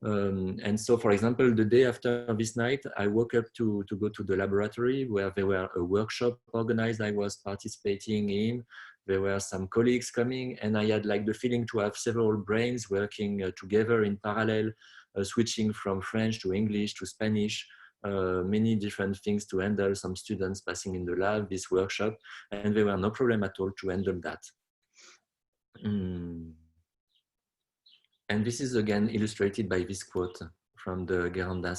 And so, for example, the day after this night, I woke up to go to the laboratory where there were a workshop organized I was participating in. There were some colleagues coming, and I had like the feeling to have several brains working together in parallel, switching from French to English to Spanish, many different things to handle, some students passing in the lab, this workshop, and there were no problem at all to handle that. And this is again illustrated by this quote from the Geranda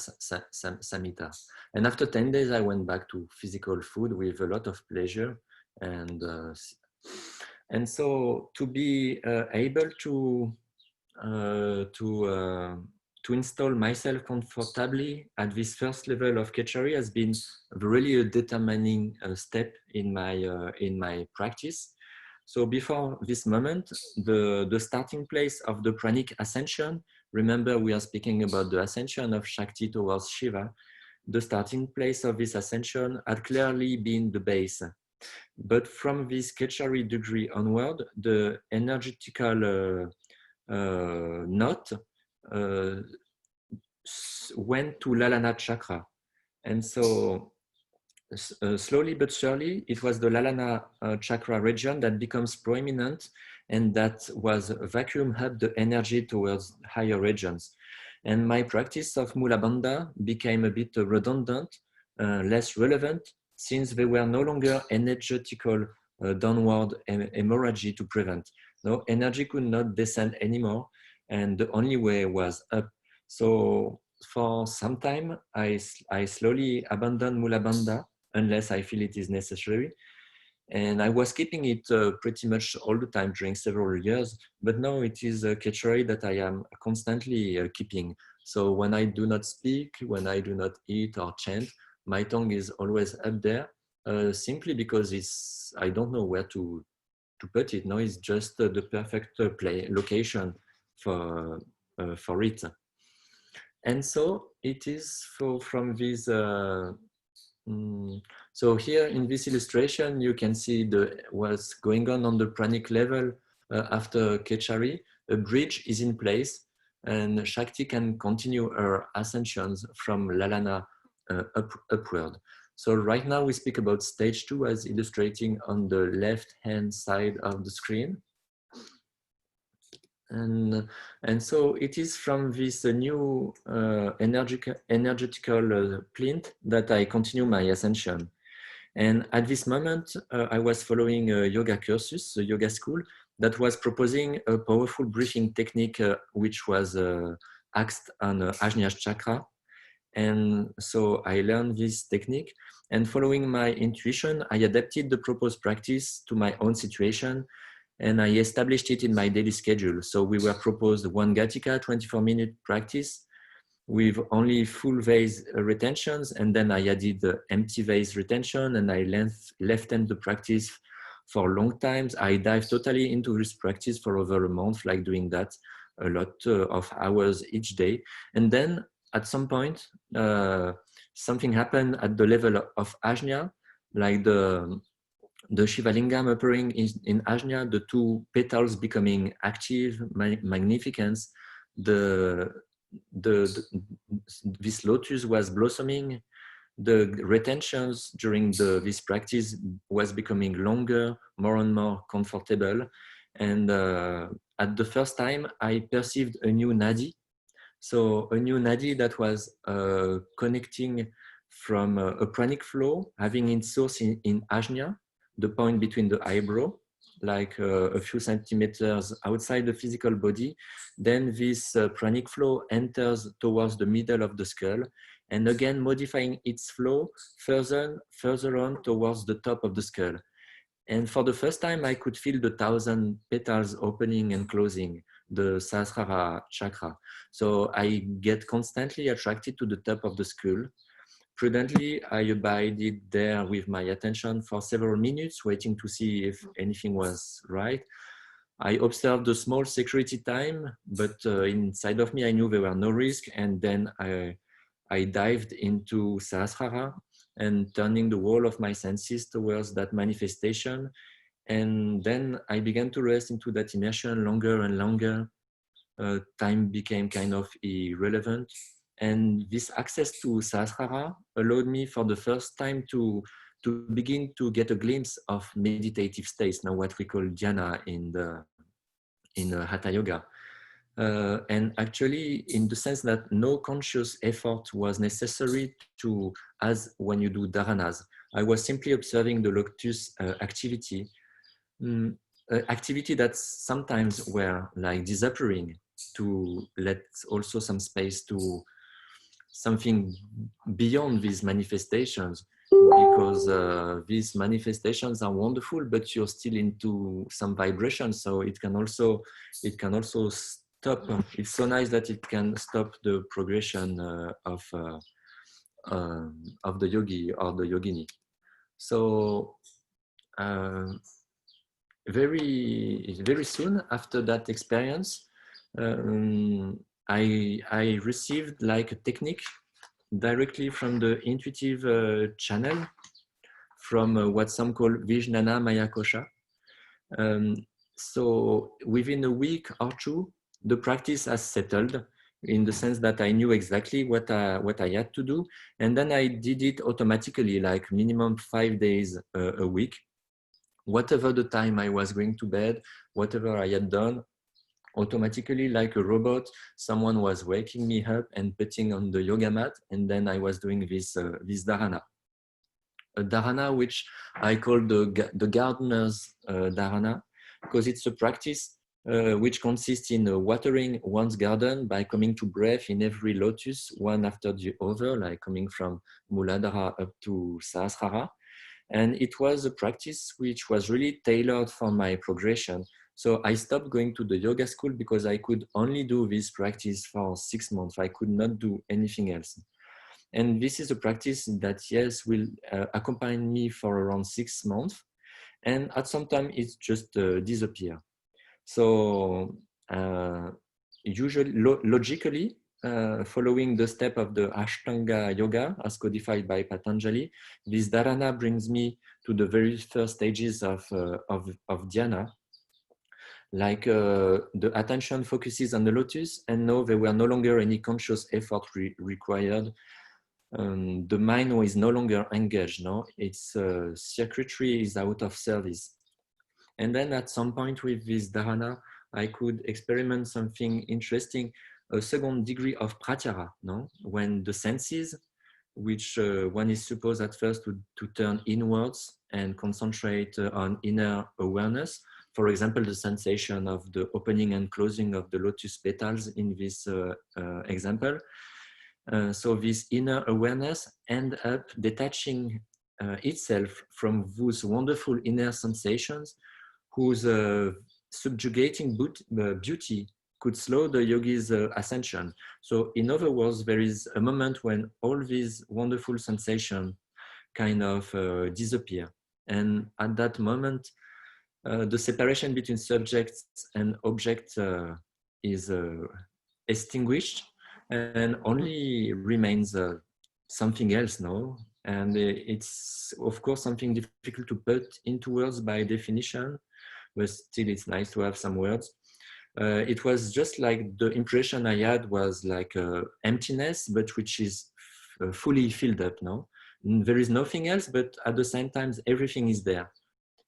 Samhita. And after 10 days, I went back to physical food with a lot of pleasure. And so to be able to install myself comfortably at this first level of Khecari has been really a determining step in my practice. So before this moment, the starting place of the pranic ascension, remember we are speaking about the ascension of Shakti towards Shiva, the starting place of this ascension had clearly been the base. But from this Khecari degree onward, the energetical knot went to Lalana chakra. And so slowly but surely, it was the Lalana chakra region that becomes prominent, and that was vacuum up the energy towards higher regions. And my practice of Mula Bandha became a bit redundant, less relevant, since there were no longer energetical downward hemorrhage to prevent. No, energy could not descend anymore, and the only way was up. So for some time, I slowly abandoned Mula Bandha, unless I feel it is necessary. And I was keeping it pretty much all the time during several years, but now it is a Khecari that I am constantly keeping. So when I do not speak, when I do not eat or chant, my tongue is always up there, simply because I don't know where to put it. No, it's just the perfect location for it. And so it is from this. So here in this illustration, you can see what's going on the pranic level after Khecari. A bridge is in place, and Shakti can continue her ascensions from Lalana upward. So right now we speak about stage 2 as illustrating on the left-hand side of the screen. And so it is from this new energetical plinth that I continue my ascension. And at this moment, I was following a yoga cursus, a yoga school, that was proposing a powerful breathing technique, which was axed on Ajna's chakra. And so I learned this technique, and following my intuition, I adapted the proposed practice to my own situation, and I established it in my daily schedule. So we were proposed one Gatika 24-minute practice with only full vase retentions, and then I added the empty vase retention, and I left the practice for long times. I dived totally into this practice for over a month, like doing that a lot of hours each day. And then at some point, something happened at the level of Ajna, like the Shivalingam appearing in Ajna, the two petals becoming active, magnificence. This lotus was blossoming. The retentions during this practice was becoming longer, more and more comfortable. And at the first time, I perceived a new nadi. So a new nadi that was connecting from a pranic flow, having its source in Ajna, the point between the eyebrow, like a few centimeters outside the physical body. Then this pranic flow enters towards the middle of the skull, and again modifying its flow further on towards the top of the skull. And for the first time, I could feel the 1,000 petals opening and closing, the Sahasrara chakra. So I get constantly attracted to the top of the skull. Prudently, I abided there with my attention for several minutes, waiting to see if anything was right. I observed a small security time, but inside of me, I knew there were no risk. And then I dived into Sahasrara and turning the whole of my senses towards that manifestation. And then I began to rest into that immersion longer and longer. Time became kind of irrelevant. And this access to Sahasrara allowed me for the first time to begin to get a glimpse of meditative states, now what we call dhyana in Hatha Yoga. And actually, in the sense that no conscious effort was necessary to, as when you do dharanas. I was simply observing the lotus activity, activity that sometimes were like disappearing, to let also some space to something beyond these manifestations, because these manifestations are wonderful, but you're still into some vibration, so it can also stop. It's so nice that it can stop the progression of the yogi or the yogini. So very soon after that experience, I received like a technique directly from the intuitive channel from what some call Vijnana Maya Kosha. So within a week or two, the practice has settled in the sense that I knew exactly what I had to do. And then I did it automatically, like minimum 5 days a week. Whatever the time I was going to bed, whatever I had done, automatically, like a robot, someone was waking me up and putting on the yoga mat, and then I was doing this dharana. A dharana which I call the gardener's dharana, because it's a practice which consists in watering one's garden by coming to breath in every lotus, one after the other, like coming from Muladhara up to Sahasrara. And it was a practice which was really tailored for my progression. So I stopped going to the yoga school because I could only do this practice for 6 months. I could not do anything else. And this is a practice that, yes, will accompany me for around 6 months. And at some time, it's just disappear. So usually, logically, following the step of the Ashtanga Yoga as codified by Patanjali, this dharana brings me to the very first stages of dhyana. Like the attention focuses on the lotus, and now there were no longer any conscious effort required. The mind is no longer engaged. No, its circuitry is out of service. And then at some point with this dharana, I could experiment something interesting, a second degree of pratyahara, no? When the senses, which one is supposed at first to turn inwards and concentrate on inner awareness. For example, the sensation of the opening and closing of the lotus petals in this example. So this inner awareness end up detaching itself from those wonderful inner sensations whose subjugating beauty could slow the yogi's ascension. So in other words, there is a moment when all these wonderful sensations kind of disappear. And at that moment, the separation between subjects and object is extinguished, and only remains something else, no? And it's, of course, something difficult to put into words by definition, but still it's nice to have some words. It was just like the impression I had was like emptiness, but which is fully filled up, no? There is nothing else, but at the same time, everything is there.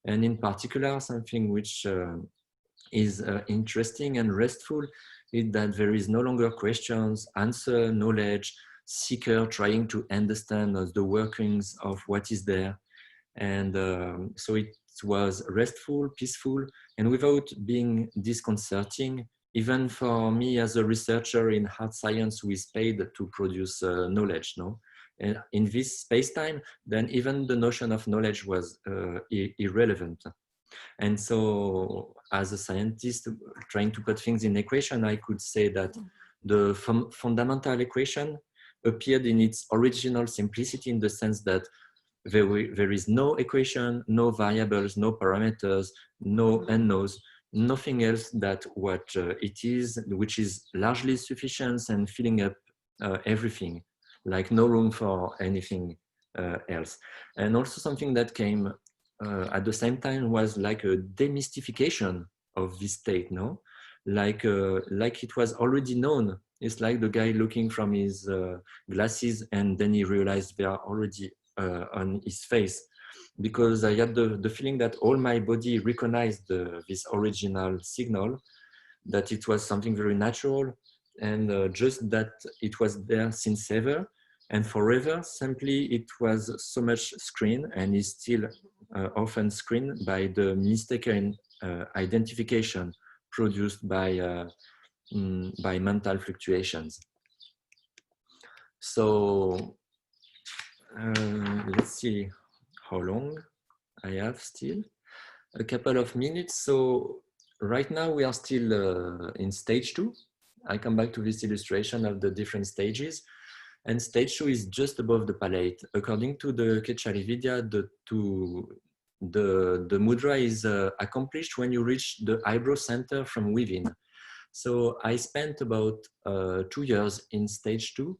And in particular, something which is interesting and restful is that there is no longer questions, answer, knowledge, seeker trying to understand the workings of what is there. And so it was restful, peaceful, and without being disconcerting, even for me as a researcher in hard science who is paid to produce knowledge, no? And in this space-time, then even the notion of knowledge was irrelevant. And so as a scientist trying to put things in equation, I could say that the fundamental equation appeared in its original simplicity, in the sense that there is no equation, no variables, no parameters, no unknowns, nothing else that what it is, which is largely sufficient and filling up everything, like no room for anything else. And also something that came at the same time was like a demystification of this state, no? Like it was already known. It's like the guy looking from his glasses and then he realized they are already on his face, because I had the feeling that all my body recognized this original signal, that it was something very natural, and just that it was there since ever and forever. Simply it was so much screened, and is still often screened by the mistaken identification produced by mental fluctuations. So let's see how long I have still. A couple of minutes. So right now we are still in stage 2. I come back to this illustration of the different stages. And stage 2 is just above the palate. According to the Khecari Vidya, the mudra is accomplished when you reach the eyebrow center from within. So I spent about 2 years in stage 2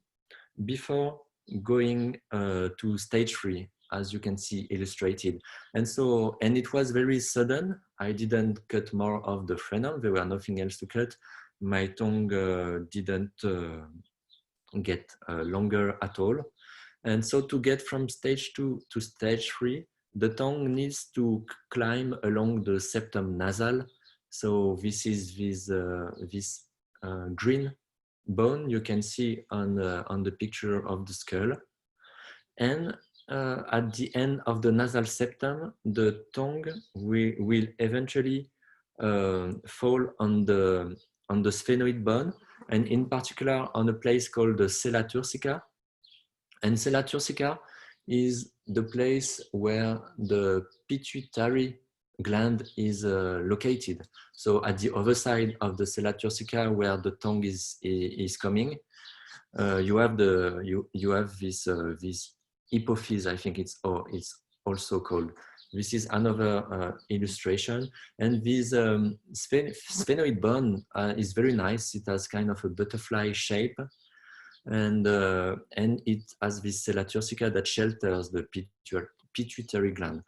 before going to stage 3, as you can see illustrated. And so, and it was very sudden. I didn't cut more of the frenum. There were nothing else to cut. My tongue didn't get longer at all. And so to get from stage 2 to stage 3, the tongue needs to climb along the septum nasal. So this is this green bone you can see on the picture of the skull. And at the end of the nasal septum, the tongue will eventually fall on the sphenoid bone, and in particular on a place called the sella turcica. And sella turcica is the place where the pituitary gland is located. So at the other side of the sella turcica, where the tongue is coming, you have this hypophyse. I think it's also called. This is another illustration, and this sphenoid bone is very nice. It has kind of a butterfly shape, and it has this sella turcica that shelters the pituitary gland.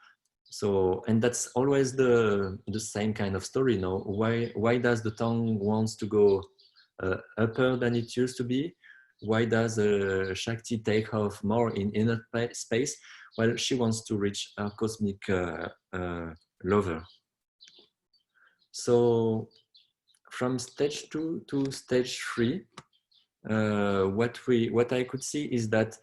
So, and that's always the same kind of story. No, why does the tongue wants to go upper than it used to be? Why does Shakti take off more in inner space? Well, she wants to reach her cosmic lover. So from stage 2 to stage 3, what I could see is that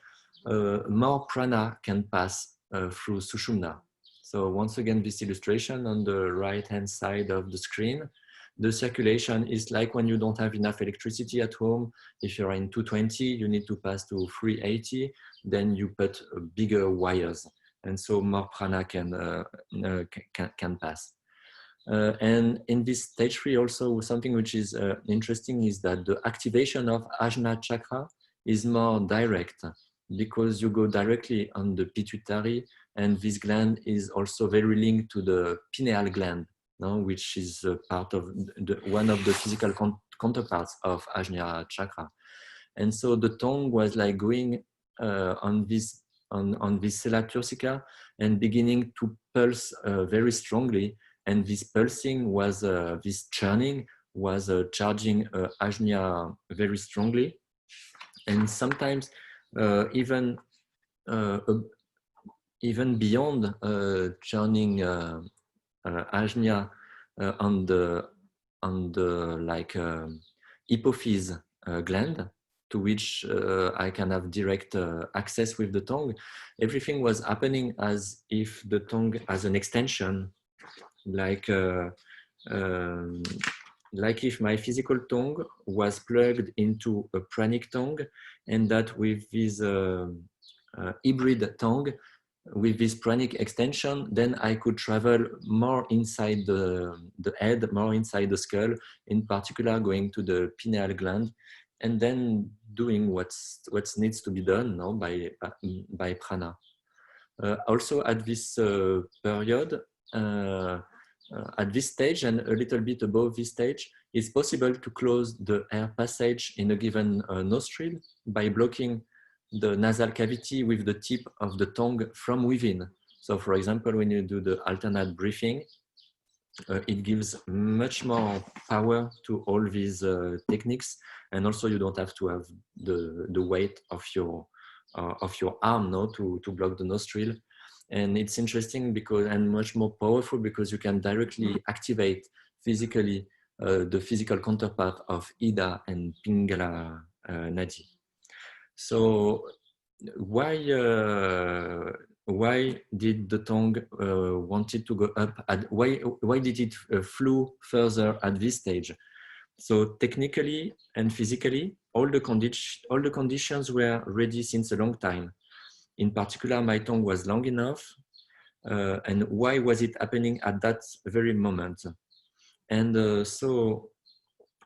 more prana can pass through Sushumna. So once again, this illustration on the right-hand side of the screen, the circulation is like when you don't have enough electricity at home. If you're in 220, you need to pass to 380, then you put bigger wires. And so more prana can pass. And in this stage 3 also, something which is interesting is that the activation of Ajna chakra is more direct, because you go directly on the pituitary, and this gland is also very linked to the pineal gland, no, which is part of one of the physical counterparts of Ajna chakra. And so the tongue was like going on this sella turcica and beginning to pulse very strongly. And this pulsing was, this churning was charging Ajna very strongly. And sometimes even beyond churning Ajna on the like hypophyse gland, to which I can have direct access with the tongue. Everything was happening as if the tongue has an extension, like if my physical tongue was plugged into a pranic tongue, and that with this hybrid tongue, with this pranic extension, then I could travel more inside the head, more inside the skull, in particular going to the pineal gland, and then doing what needs to be done now by prana. Also at this period, at this stage and a little bit above this stage, it's possible to close the air passage in a given nostril by blocking the nasal cavity with the tip of the tongue from within. So for example, when you do the alternate breathing, it gives much more power to all these techniques. And also you don't have to have the weight of your arm, no, to block the nostril. And it's interesting because, and much more powerful, because you can directly activate physically the physical counterpart of Ida and Pingala Nadi. So why did the tongue wanted to go up? Why did it flew further at this stage? So technically and physically, all the conditions were ready since a long time. In particular, my tongue was long enough. And why was it happening at that very moment? And so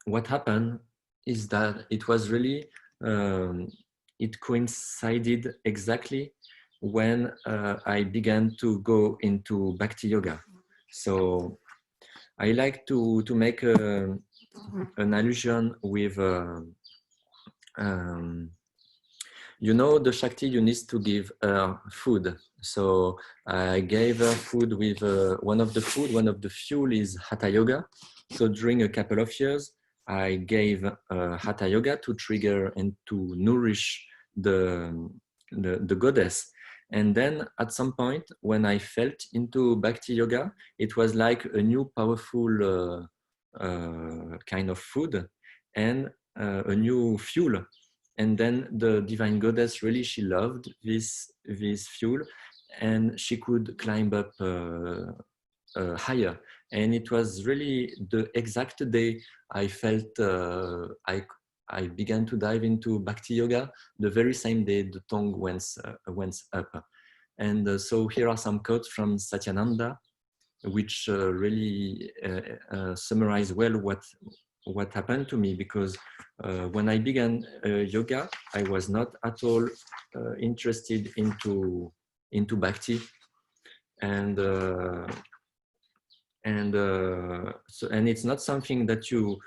what happened is that it was really, it coincided exactly when I began to go into Bhakti Yoga. So I like to make an allusion with, you know, the Shakti, you need to give food. So I gave her food with one of the fuel is Hatha Yoga. So during a couple of years, I gave Hatha Yoga to trigger and to nourish the goddess. And then at some point, when I felt into Bhakti Yoga, it was like a new powerful kind of food and a new fuel. And then the divine goddess really, she loved this fuel, and she could climb up higher. And it was really the exact day I felt I began to dive into Bhakti Yoga, the very same day the tongue went up. And so here are some quotes from Satyananda, which really summarize well what happened to me, because when I began yoga, I was not at all interested into bhakti, and it's not something that you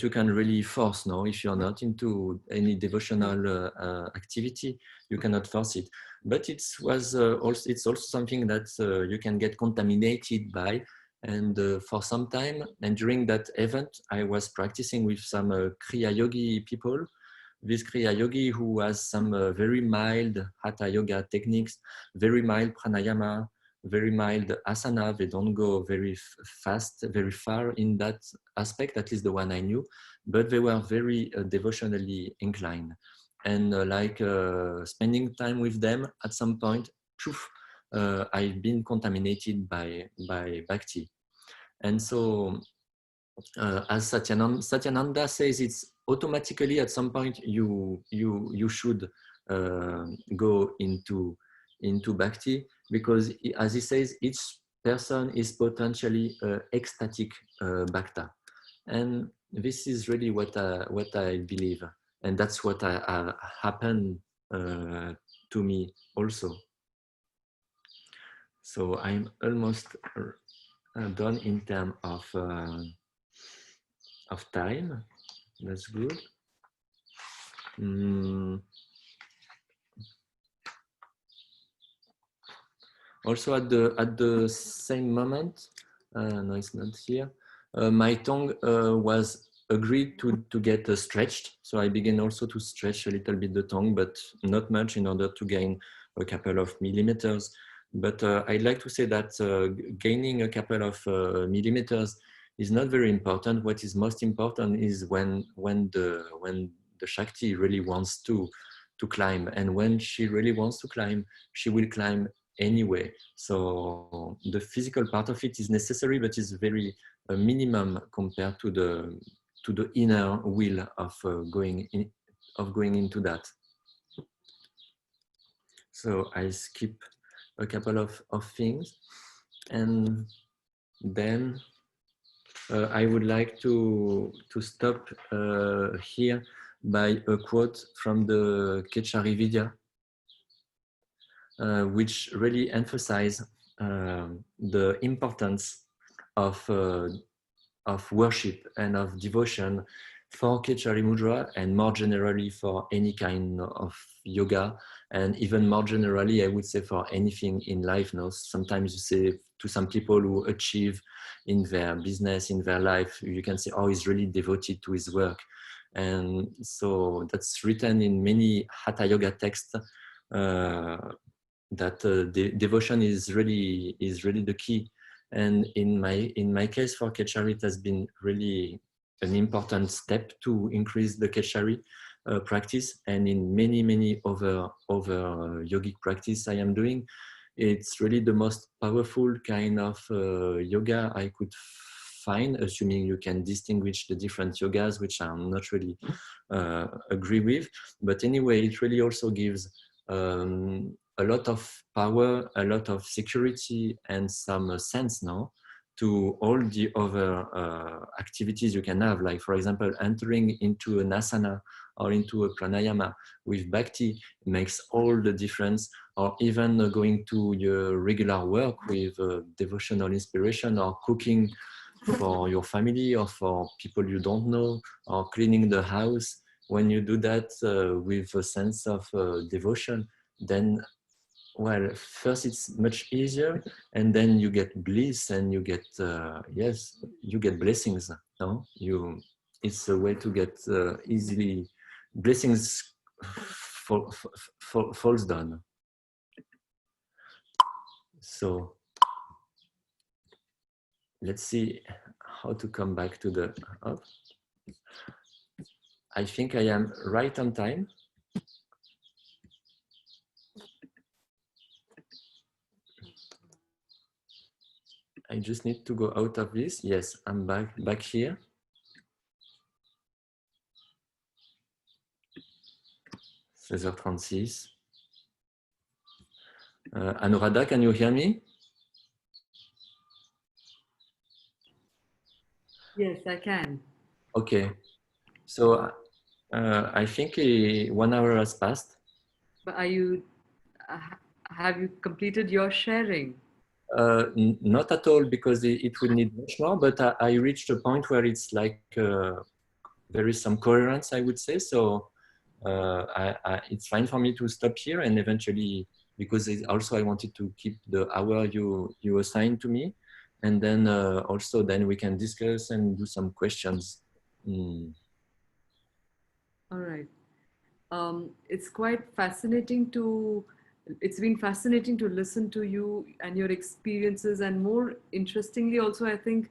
can really force. No, if you're not into any devotional activity, you cannot force it. But it's also something that you can get contaminated by. And for some time, and during that event, I was practicing with some Kriya Yogi people. This Kriya Yogi who has some very mild Hatha Yoga techniques, very mild pranayama, very mild asana. They don't go very fast, very far in that aspect, at least the one I knew, but they were very devotionally inclined. And spending time with them at some point, poof, I've been contaminated by bhakti. And so as Satyananda says, it's automatically at some point you should go into bhakti, because as he says, each person is potentially ecstatic bhakta, and this is really what I believe, and that's what happened to me also. So I'm almost done in terms of time. That's good. Also at the same moment, no, it's not here. My tongue was agreed to get stretched, so I began also to stretch a little bit the tongue, but not much, in order to gain a couple of millimeters. But I'd like to say that gaining a couple of millimeters is not very important. What is most important is when the Shakti really wants to climb, and when she really wants to climb, she will climb anyway. So the physical part of it is necessary, but is very minimum compared to the inner will of going into that. So I skip a couple of things, and then I would like to stop here by a quote from the Khecari Vidya, which really emphasize the importance of worship and of devotion for Khecari Mudra, and more generally for any kind of yoga, and even more generally, I would say, for anything in life. No, sometimes you say to some people who achieve in their business, in their life, you can say, oh, he's really devoted to his work. And so that's written in many Hatha Yoga texts, that devotion is really the key. And in my case for Khecari, it has been really an important step to increase the Khecari practice. And in many other yogic practice I am doing, it's really the most powerful kind of yoga I could find, assuming you can distinguish the different yogas, which I'm not really agree with. But anyway, it really also gives a lot of power, a lot of security, and some sense now to all the other activities you can have. Like, for example, entering into an asana or into a pranayama with bhakti makes all the difference. Or even going to your regular work with devotional inspiration, or cooking for your family or for people you don't know, or cleaning the house. When you do that with a sense of devotion, then, well, first it's much easier, and then you get bliss, and you get yes, you get blessings. No, it's a way to get easily blessings falls down. So let's see how to come back to the up. I think I am right on time. I just need to go out of this. Yes, I'm back here. (16h36). Anuradha, can you hear me? Yes, I can. Okay. So I think 1 hour has passed. But are you, have you completed your sharing? Not at all, because it will need much more, but I reached a point where it's like there is some coherence, I would say. So it's fine for me to stop here, and eventually, because also I wanted to keep the hour you assigned to me, and then also then we can discuss and do some questions. All right. It's quite fascinating to it's been fascinating to listen to you and your experiences, and more interestingly also, I think,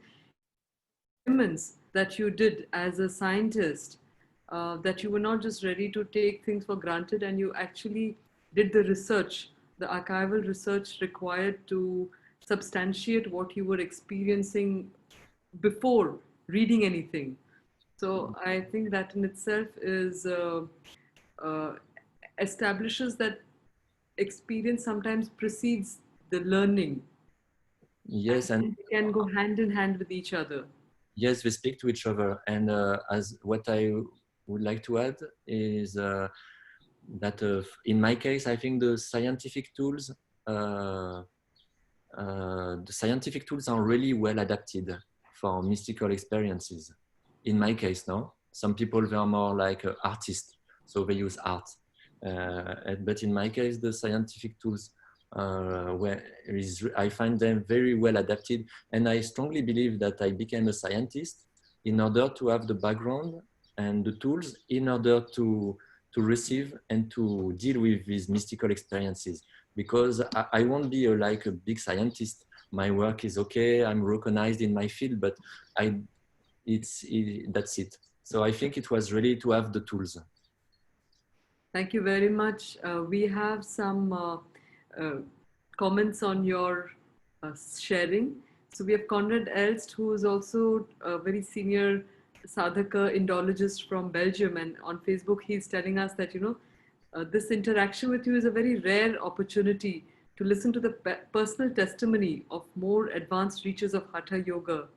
experiments that you did as a scientist, that you were not just ready to take things for granted, and you actually did the research, the archival research required to substantiate what you were experiencing before reading anything. So I think that in itself is uh, establishes that experience sometimes precedes the learning. Yes, and They can go hand in hand with each other. yes, we speak to each other. And as what I would like to add is that in my case, I think the scientific tools are really well adapted for mystical experiences. In my case, no, some people they are more like artists, so they use art. But in my case, the scientific tools, I find them very well adapted, and I strongly believe that I became a scientist in order to have the background and the tools in order to receive and to deal with these mystical experiences, because I won't be like a big scientist. My work is okay, I'm recognized in my field, but that's it. So I think it was really to have the tools. Thank you very much. We have some uh, comments on your sharing. So we have Conrad Elst, who is also a very senior sadhaka Indologist from Belgium, and on Facebook he's telling us that this interaction with you is a very rare opportunity to listen to the personal testimony of more advanced reaches of Hatha Yoga.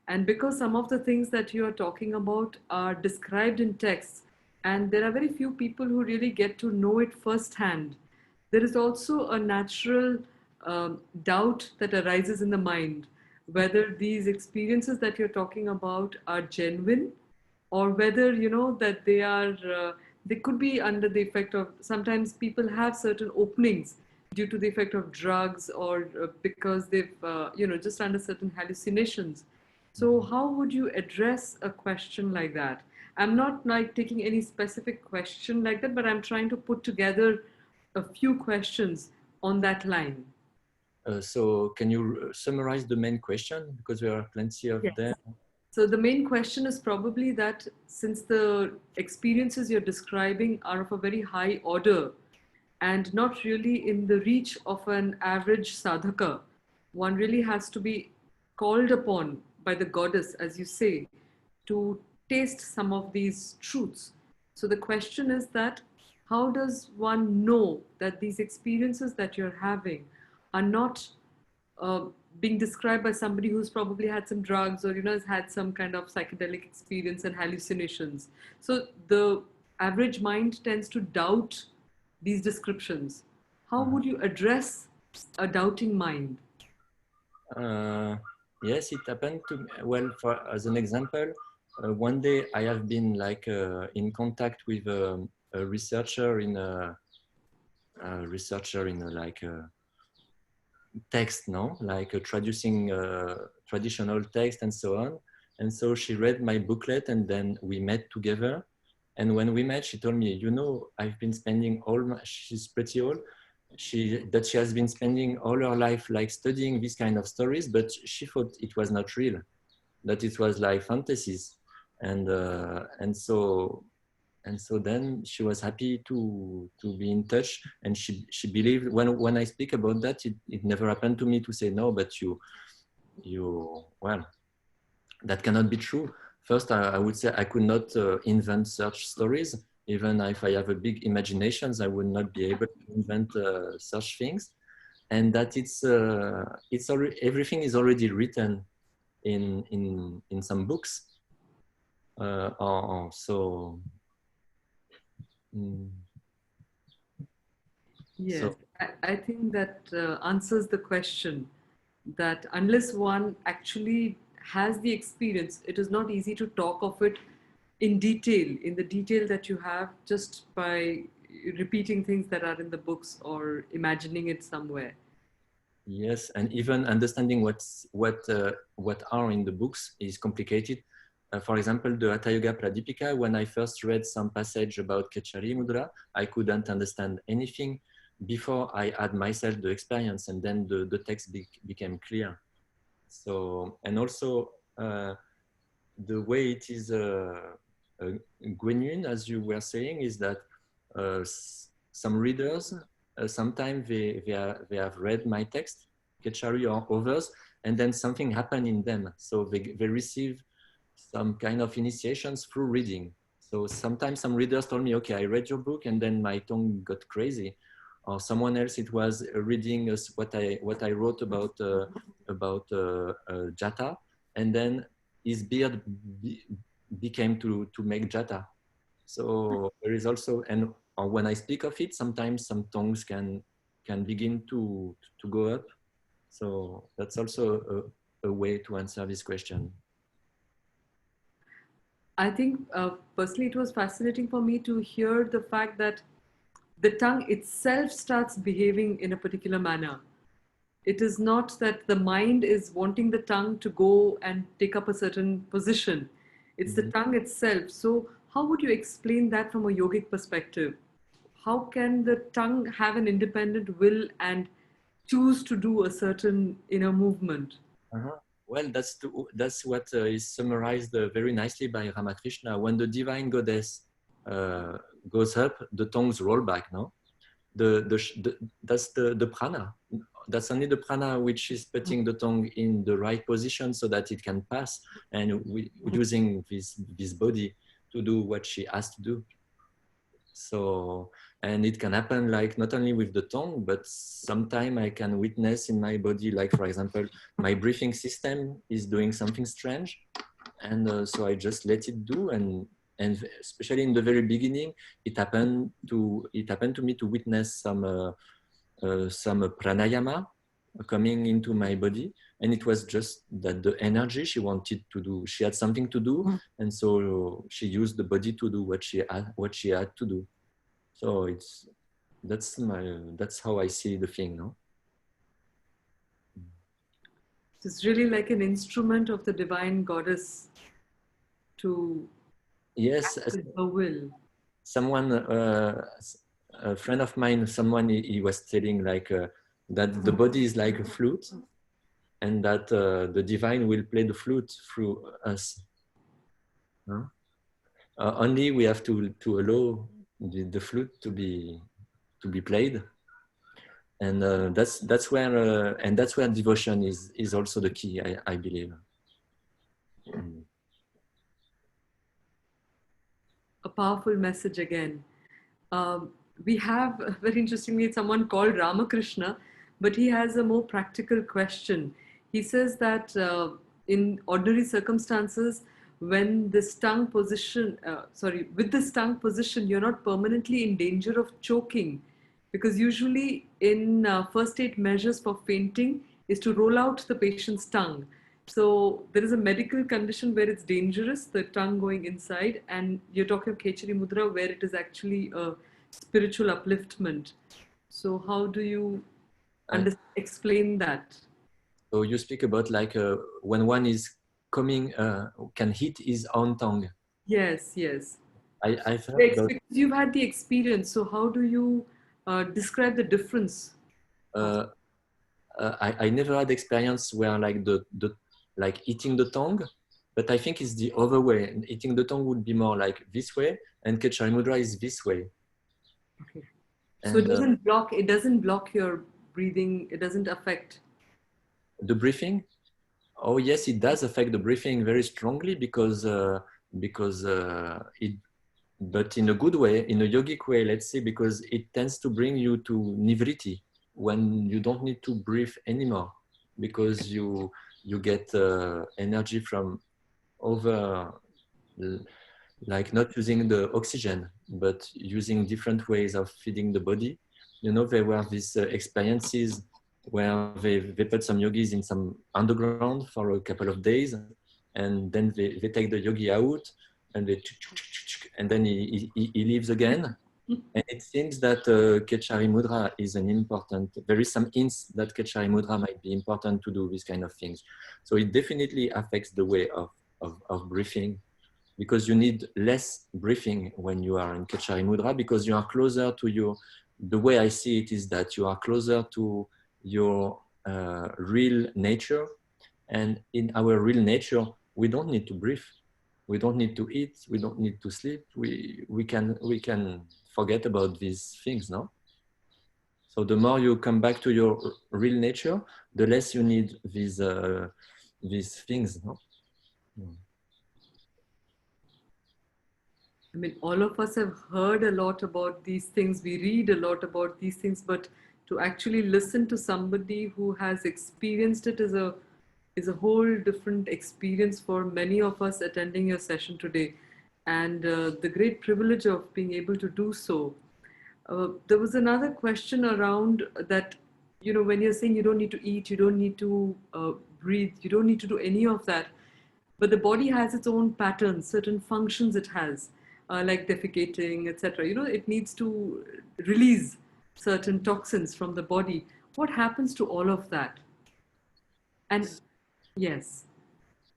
And because some of the things that you are talking about are described in texts, and there are very few people who really get to know it firsthand, there is also a natural doubt that arises in the mind whether these experiences that you're talking about are genuine, or whether that they could be under the effect of, sometimes people have certain openings due to the effect of drugs, or because they've just under certain hallucinations. So how would you address a question like that? I'm not like taking any specific question like that, but I'm trying to put together a few questions on that line. So can you summarize the main question, because there are plenty of Yes. them? So the main question is probably that, since the experiences you're describing are of a very high order and not really in the reach of an average sadhaka, one really has to be called upon by the goddess, as you say, to taste some of these truths. So the question is that, how does one know that these experiences that you're having are not uh, being described by somebody who's probably had some drugs, or has had some kind of psychedelic experience and hallucinations? So the average mind tends to doubt these descriptions. How would you address a doubting mind? Yes, it happened to me. Well, as an example, one day I have been like in contact with a researcher in a like a text, no, like traducing traditional text and so on. And so she read my booklet, and then we met together. And when we met, she told me, I've been spending she's pretty old, she has been spending all her life like studying these kind of stories, but she thought it was not real, that it was like fantasies. And so then she was happy to be in touch, and she believed, when I speak about that, it never happened to me to say no, but well, that cannot be true. First, I would say I could not invent such stories. Even if I have a big imaginations, I would not be able to invent such things. And that it's already, everything is already written in some books. So. Mm, Yes, so I think that answers the question, that unless one actually has the experience, it is not easy to talk of it in detail, in the detail that you have, just by repeating things that are in the books or imagining it somewhere. yes, and even understanding what are in the books is complicated. For example, the Hatha Yoga Pradipika, when I first read some passage about Khecari Mudra, I couldn't understand anything. before I had myself the experience, and then the text became clear. So, and also the way it is genuine, as you were saying, is that some readers, sometimes they have read my text, Khecari or others, and then something happened in them. So they receive some kind of initiations through reading. So sometimes some readers told me, okay, I read your book and then my tongue got crazy. Or someone else, it was reading what I wrote about Jata, and then his beard became to make Jata. So there is also, and when I speak of it, sometimes some tongues can begin to go up. So that's also a way to answer this question. I think personally it was fascinating for me to hear the fact that the tongue itself starts behaving in a particular manner. It is not that the mind is wanting the tongue to go and take up a certain position. It's the tongue itself. So how would you explain that from a yogic perspective? How can the tongue have an independent will and choose to do a certain inner movement? Well, that's what is summarized very nicely by Ramakrishna. When the divine goddess goes up, the tongues roll back. No, that's the prana. That's only the prana which is putting the tongue in the right position so that it can pass, and using this body to do what she has to do. So, and it can happen like not only with the tongue, but sometimes I can witness in my body, like for example, my breathing system is doing something strange. And so I just let it do. And especially in the very beginning, it happened to me to witness some pranayama coming into my body. And it was just that the energy she wanted to do, she had something to do. And so she used the body to do what she had to do. So that's how I see the thing, no? It's really like an instrument of the divine goddess to Yes, act with her will. someone, a friend of mine, he was telling like that the body is like a flute, and that the divine will play the flute through us. Huh? Only we have to allow the flute to be played, and that's where devotion is also the key, I believe. A powerful message again. We have, very interestingly, someone called Ramakrishna, but he has a more practical question. He says that in ordinary circumstances, when this tongue position, with this tongue position, you're not permanently in danger of choking, because usually in first aid measures for fainting is to roll out the patient's tongue. So there is a medical condition where it's dangerous, the tongue going inside, and you're talking of Khecari Mudra where it is actually a spiritual upliftment. So how do you explain that? So you speak about like when one is coming, can hit his own tongue. Yes, yes. I've heard about, because you've had the experience, so how do you describe the difference? I never had experience where like the like eating the tongue, but I think it's the other way. Eating the tongue would be more like this way, and Khecari Mudra is this way. Okay. So it doesn't block your breathing, it doesn't affect the breathing. Oh yes, it does affect the breathing very strongly because it, but in a good way, in a yogic way, let's say, because it tends to bring you to nivritti, when you don't need to breathe anymore, because you get energy from over, like not using the oxygen, but using different ways of feeding the body. You know, there were these experiences where they put some yogis in some underground for a couple of days, and then they take the yogi out, and then he leaves again. And it seems that Khecari Mudra is an important, there is some hints that Khecari Mudra might be important to do these kind of things. So it definitely affects the way of breathing, because you need less breathing when you are in Khecari Mudra, because you are closer to the way I see it is that you are closer to your real nature. And in our real nature, we don't need to breathe. We don't need to eat. We don't need to sleep. We can forget about these things, no? So the more you come back to your real nature, the less you need these things, no? I mean, all of us have heard a lot about these things. We read a lot about these things, but to actually listen to somebody who has experienced it is a whole different experience for many of us attending your session today, and the great privilege of being able to do so. There was another question around that, you know, when you're saying you don't need to eat, you don't need to breathe, you don't need to do any of that, but the body has its own patterns, certain functions it has, like defecating, etc. You know, it needs to release certain toxins from the body. What happens to all of that? And yes.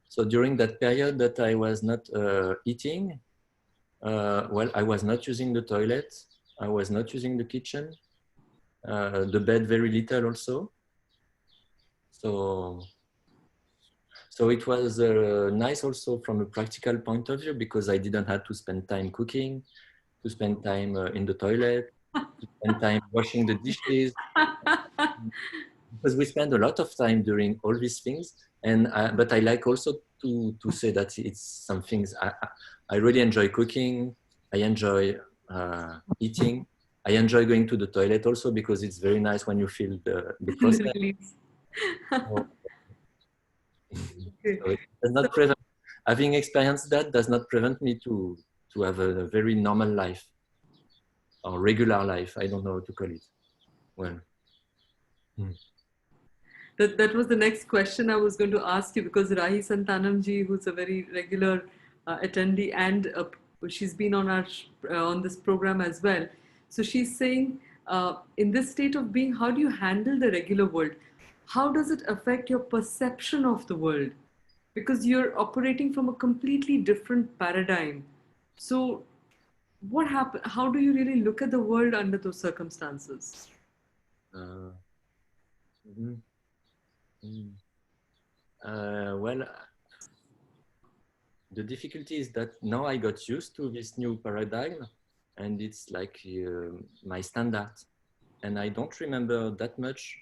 So during that period that I was not eating, well, I was not using the toilet. I was not using the kitchen, the bed very little also. So it was nice also from a practical point of view, because I didn't have to spend time cooking, to spend time in the toilet, to spend time washing the dishes. Because we spend a lot of time doing all these things. And but I like also to say that it's some things I really enjoy cooking. I enjoy eating. I enjoy going to the toilet also, because it's very nice when you feel the process. So, Okay. so it does not prevent, having experienced that does not prevent me to have a very normal life or regular life. I don't know how to call it. Well. That was the next question I was going to ask you, because Rahi Santanamji, who's a very regular attendee, and she's been on our on this program as well. So she's saying, in this state of being, how do you handle the regular world? How does it affect your perception of the world? Because you're operating from a completely different paradigm. So what happened? How do you really look at the world under those circumstances? Well, the difficulty is that now I got used to this new paradigm, and it's like my standard. And I don't remember that much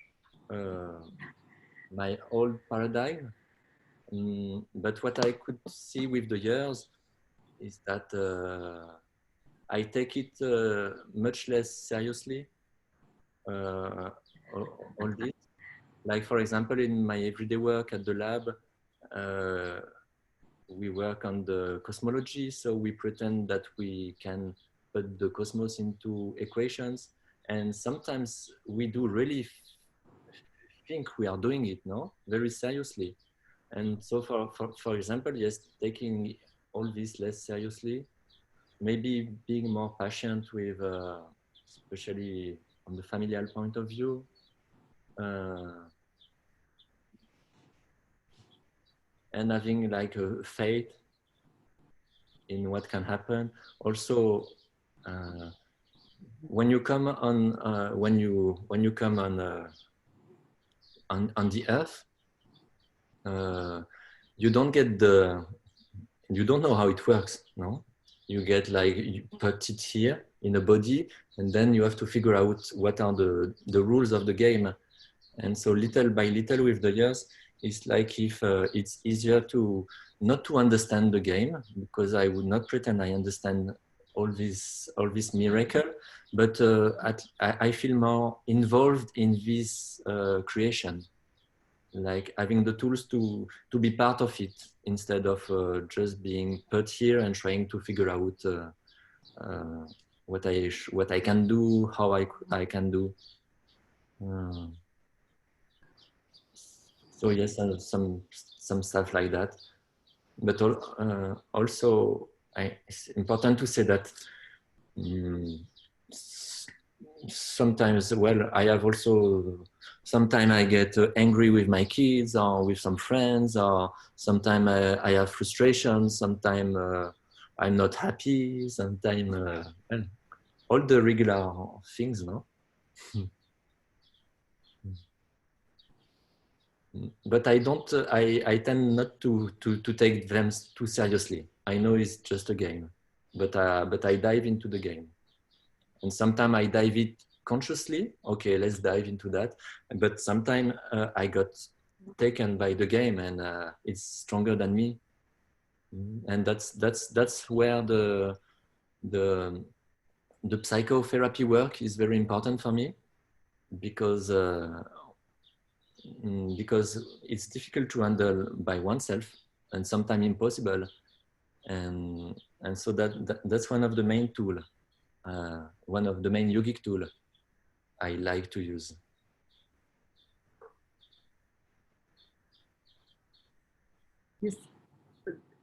my old paradigm. But what I could see with the years is that I take it much less seriously, all this. Like, for example, in my everyday work at the lab, we work on the cosmology, so we pretend that we can put the cosmos into equations, and sometimes we do really think we are doing it, no, very seriously. And so for example, yes, taking all this less seriously, maybe being more patient with, especially on the familial point of view, and having like a faith in what can happen. Also, when you come on when you come on the earth, you don't know how it works, no? You get like, you put it here in a body, and then you have to figure out what are the rules of the game. And so little by little with the years, it's like if it's easier to not to understand the game, because I would not pretend I understand all this miracle, but I feel more involved in this creation, like having the tools to be part of it, instead of just being put here and trying to figure out what I can do, how I can do. So yes, some stuff like that. But also, it's important to say that sometimes, well, I have also, sometimes I get angry with my kids or with some friends, or sometimes I have frustrations, sometimes I'm not happy, sometimes all the regular things, no? But I don't. I tend not to take them too seriously. I know it's just a game, but I dive into the game, and sometimes I dive it consciously. Okay, let's dive into that. But sometimes I got taken by the game, and it's stronger than me. And that's where the psychotherapy work is very important for me, because it's difficult to handle by oneself and sometimes impossible, and so that's one of the main tool, one of the main yogic tool I like to use. Yes,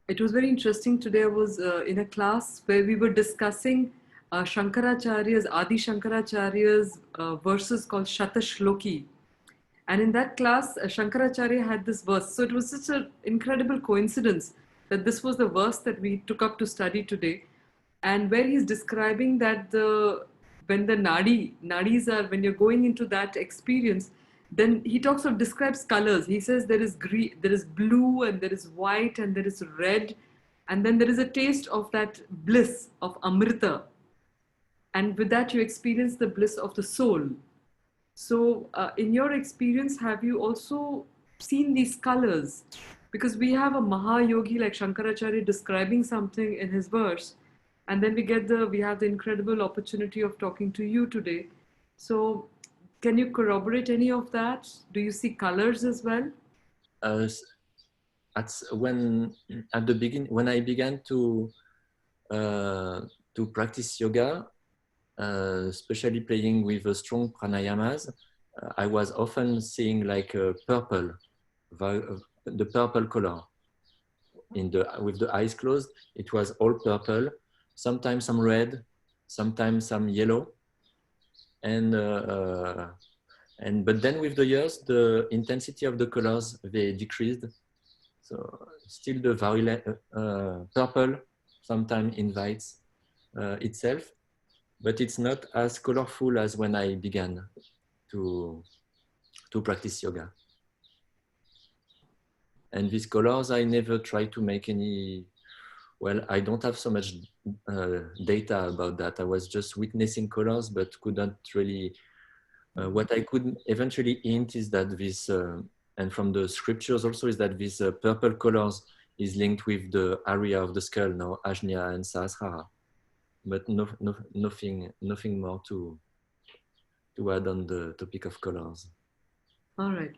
it was very interesting. Today I was in a class where we were discussing Shankaracharya's, Adi Shankaracharya's verses called Shatashloki. And in that class, Shankaracharya had this verse. So it was such an incredible coincidence that this was the verse that we took up to study today. And where he's describing that when the nadis are, when you're going into that experience, then he describes colors. He says there is green, there is blue, and there is white, and there is red. And then there is a taste of that bliss of Amrita. And with that, you experience the bliss of the soul. So, in your experience, have you also seen these colors? Because we have a Mahayogi like Shankaracharya describing something in his verse, and then we have the incredible opportunity of talking to you today. So, can you corroborate any of that? Do you see colors as well? At the beginning, when I began to practice yoga, especially playing with strong pranayamas, I was often seeing like a purple, the purple color with the eyes closed. It was all purple, sometimes some red, sometimes some yellow, and but then with the years, the intensity of the colors, they decreased. So still the violet, purple sometimes invites itself, but it's not as colorful as when I began to practice yoga. And these colors, I never try to make any, well, I don't have so much data about that. I was just witnessing colors, but couldn't really, what I could eventually hint is that this, and from the scriptures also, is that this purple colors is linked with the area of the skull, now Ajna and Sahasrara. But nothing more to add on the topic of colors. All right.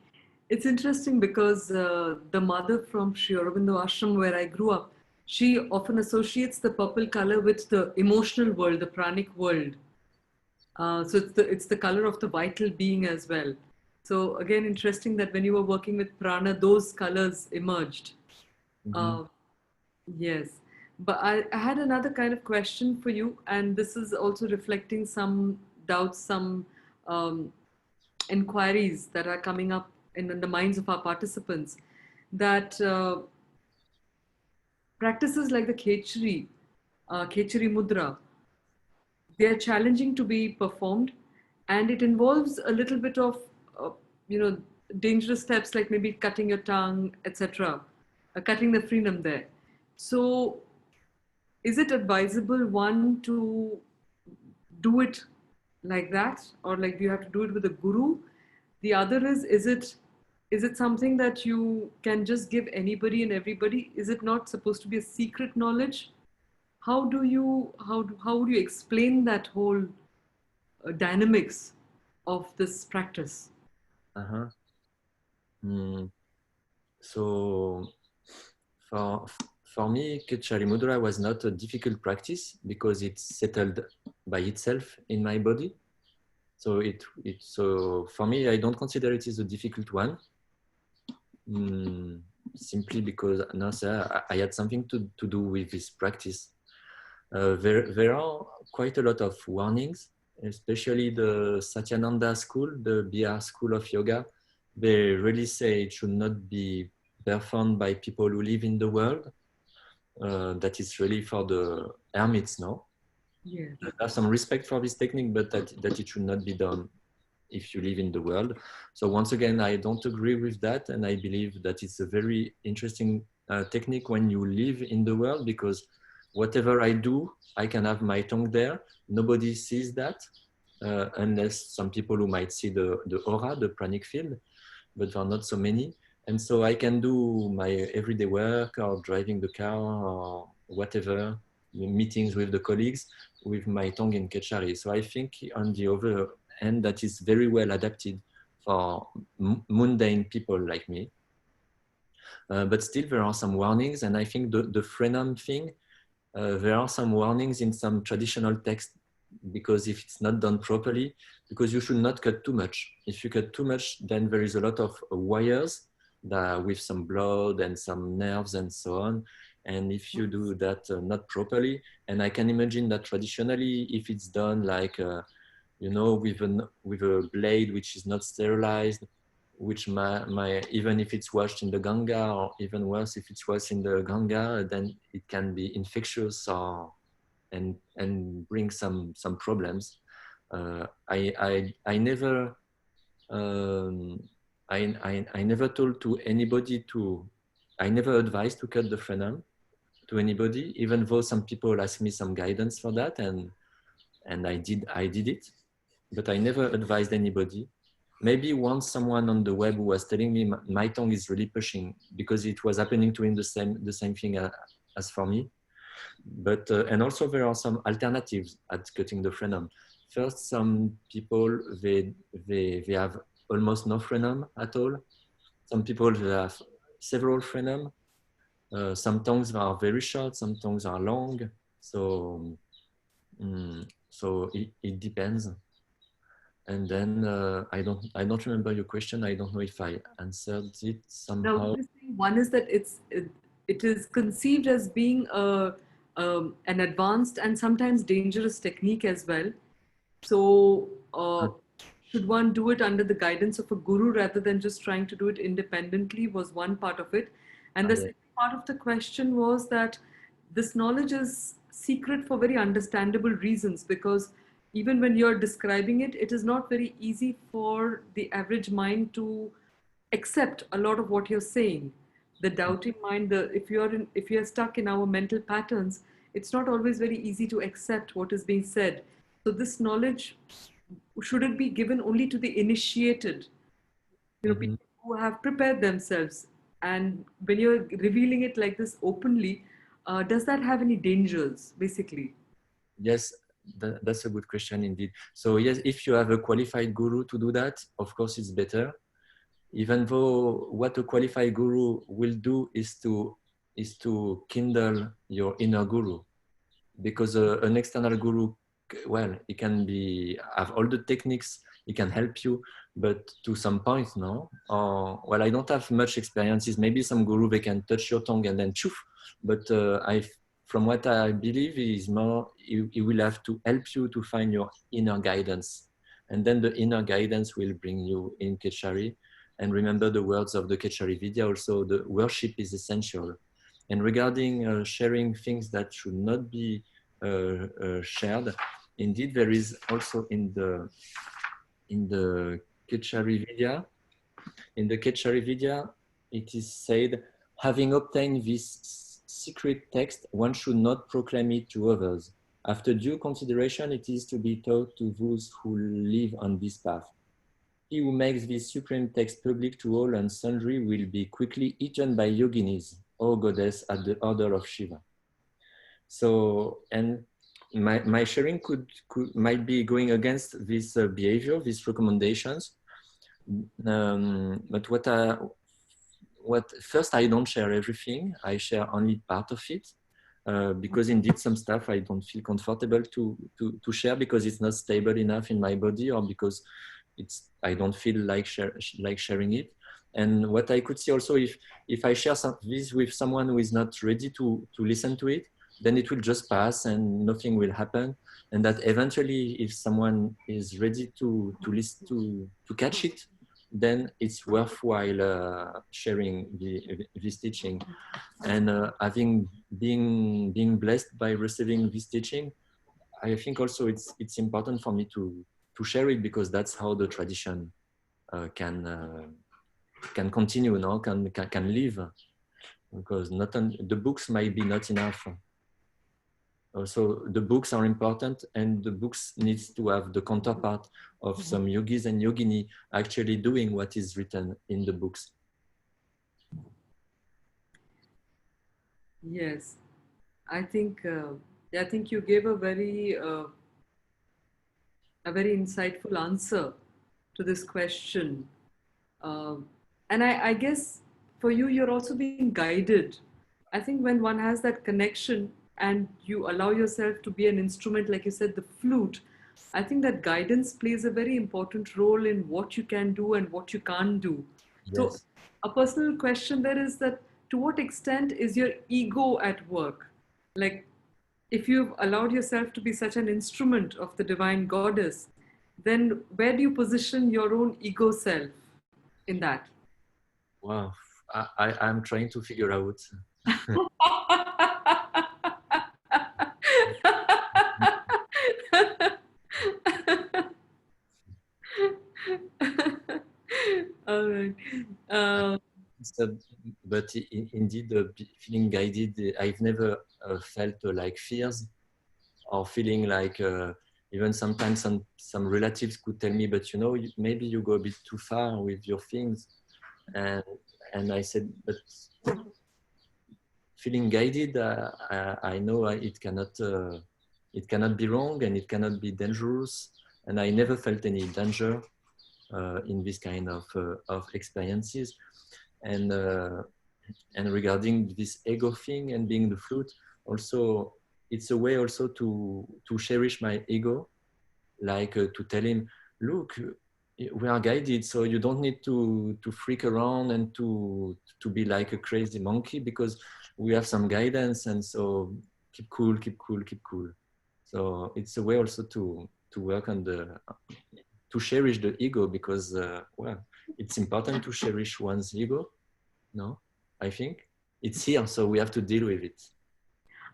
It's interesting because the mother from Sri Aurobindo Ashram, where I grew up, she often associates the purple color with the emotional world, the pranic world. So it's the color of the vital being as well. So again, interesting that when you were working with prana, those colors emerged. Mm-hmm. Yes. But I had another kind of question for you, and this is also reflecting some doubts, some inquiries that are coming up in the minds of our participants, that practices like the Khecari, Khecari Mudra, they are challenging to be performed, and it involves a little bit of, dangerous steps like maybe cutting your tongue, etc., cutting the freedom there. So, is it advisable one to do it like that, or like do you have to do it with a guru? The other is it something that you can just give anybody and everybody? Is it not supposed to be a secret knowledge? How would you explain that whole dynamics of this practice? So for me, Khecari Mudra was not a difficult practice because it's settled by itself in my body. So so for me, I don't consider it is a difficult one. Simply because I had something to do with this practice. There are quite a lot of warnings, especially the Satyananda school, the Bihar school of yoga. They really say it should not be performed by people who live in the world. That is really for the hermits, no? Yeah. I have some respect for this technique, but that it should not be done if you live in the world. So once again, I don't agree with that. And I believe that it's a very interesting technique when you live in the world, because whatever I do, I can have my tongue there. Nobody sees that unless some people who might see the aura, the pranic field, but there are not so many. And so I can do my everyday work or driving the car or whatever, meetings with the colleagues with my tongue in Khecari. So I think on the other end, that is very well adapted for mundane people like me. But still there are some warnings. And I think the frenum thing, there are some warnings in some traditional text, because if it's not done properly, because you should not cut too much. If you cut too much, then there is a lot of wires that, with some blood and some nerves and so on. And if you do that not properly, and I can imagine that traditionally, if it's done like, you know, with a blade which is not sterilized, which even if it's washed in the Ganga, or even worse, if it's washed in the Ganga, then it can be infectious or and bring some problems. I never I never told to anybody I never advised to cut the frenum to anybody, even though some people asked me some guidance for that, and I did it, but I never advised anybody. Maybe once someone on the web was telling me my tongue is really pushing, because it was happening to him the same thing as for me. But and also there are some alternatives at cutting the frenum. First, some people they have almost no frenum at all. Some people they have several frenum. Some tongues are very short, some tongues are long. So so it depends. And then I don't remember your question. I don't know if I answered it somehow. Now, one is that it is conceived as being an advanced and sometimes dangerous technique as well. So should one do it under the guidance of a guru rather than just trying to do it independently, was one part of it. And the second part of the question was that this knowledge is secret for very understandable reasons, because even when you're describing it, it is not very easy for the average mind to accept a lot of what you're saying. The doubting mind, if you're stuck in our mental patterns, it's not always very easy to accept what is being said. So this knowledge, should it be given only to the initiated, people who have prepared themselves? And when you're revealing it like this openly, does that have any dangers, basically? Yes, that's a good question indeed. So yes, if you have a qualified guru to do that, of course it's better. Even though what a qualified guru will do is to kindle your inner guru, because an external guru, well, he can have all the techniques, he can help you, but to some point, no. Well, I don't have much experiences. Maybe some guru, they can touch your tongue and then choof. But from what I believe, is more, he will have to help you to find your inner guidance, and then the inner guidance will bring you in Khecari. And remember the words of the Khecari Vidya also, the worship is essential. And regarding sharing things that should not be shared, indeed, there is also in the Khecari Vidya, it is said, having obtained this secret text, one should not proclaim it to others. After due consideration, it is to be taught to those who live on this path. He who makes this supreme text public to all and sundry will be quickly eaten by yoginis, or goddess at the order of Shiva. So, and my sharing might be going against this behavior, these recommendations. But first, I don't share everything. I share only part of it. Because indeed some stuff I don't feel comfortable to share, because it's not stable enough in my body, or because I don't feel like sharing it. And what I could see also, if I share this with someone who is not ready to listen to it, then it will just pass and nothing will happen. And that eventually, if someone is ready to listen to catch it, then it's worthwhile sharing this teaching. And being blessed by receiving this teaching, I think also it's important for me to share it, because that's how the tradition can continue, no? Can live, because not the books might be not enough. Also, the books are important, and the books needs to have the counterpart of some yogis and yogini actually doing what is written in the books. Yes, I think you gave a very insightful answer to this question. And I guess for you, you're also being guided. I think when one has that connection and you allow yourself to be an instrument, like you said, the flute, I think that guidance plays a very important role in what you can do and what you can't do. Yes. So a personal question there is that to what extent is your ego at work? Like, if you've allowed yourself to be such an instrument of the divine goddess, then where do you position your own ego self in that? Wow, I'm trying to figure out. All right. So, but indeed, feeling guided, I've never felt like fears or feeling like even sometimes some relatives could tell me, but you know, maybe you go a bit too far with your things. And I said, but feeling guided, I know it cannot be wrong, and it cannot be dangerous. And I never felt any danger in this kind of experiences. And regarding this ego thing and being the flute, also it's a way also to cherish my ego, like to tell him, look, we are guided, so you don't need to freak around and to be like a crazy monkey, because we have some guidance, and so keep cool, keep cool, keep cool. So it's a way also to work on to cherish the ego, because well, it's important to cherish one's ego. No, I think it's here, so we have to deal with it.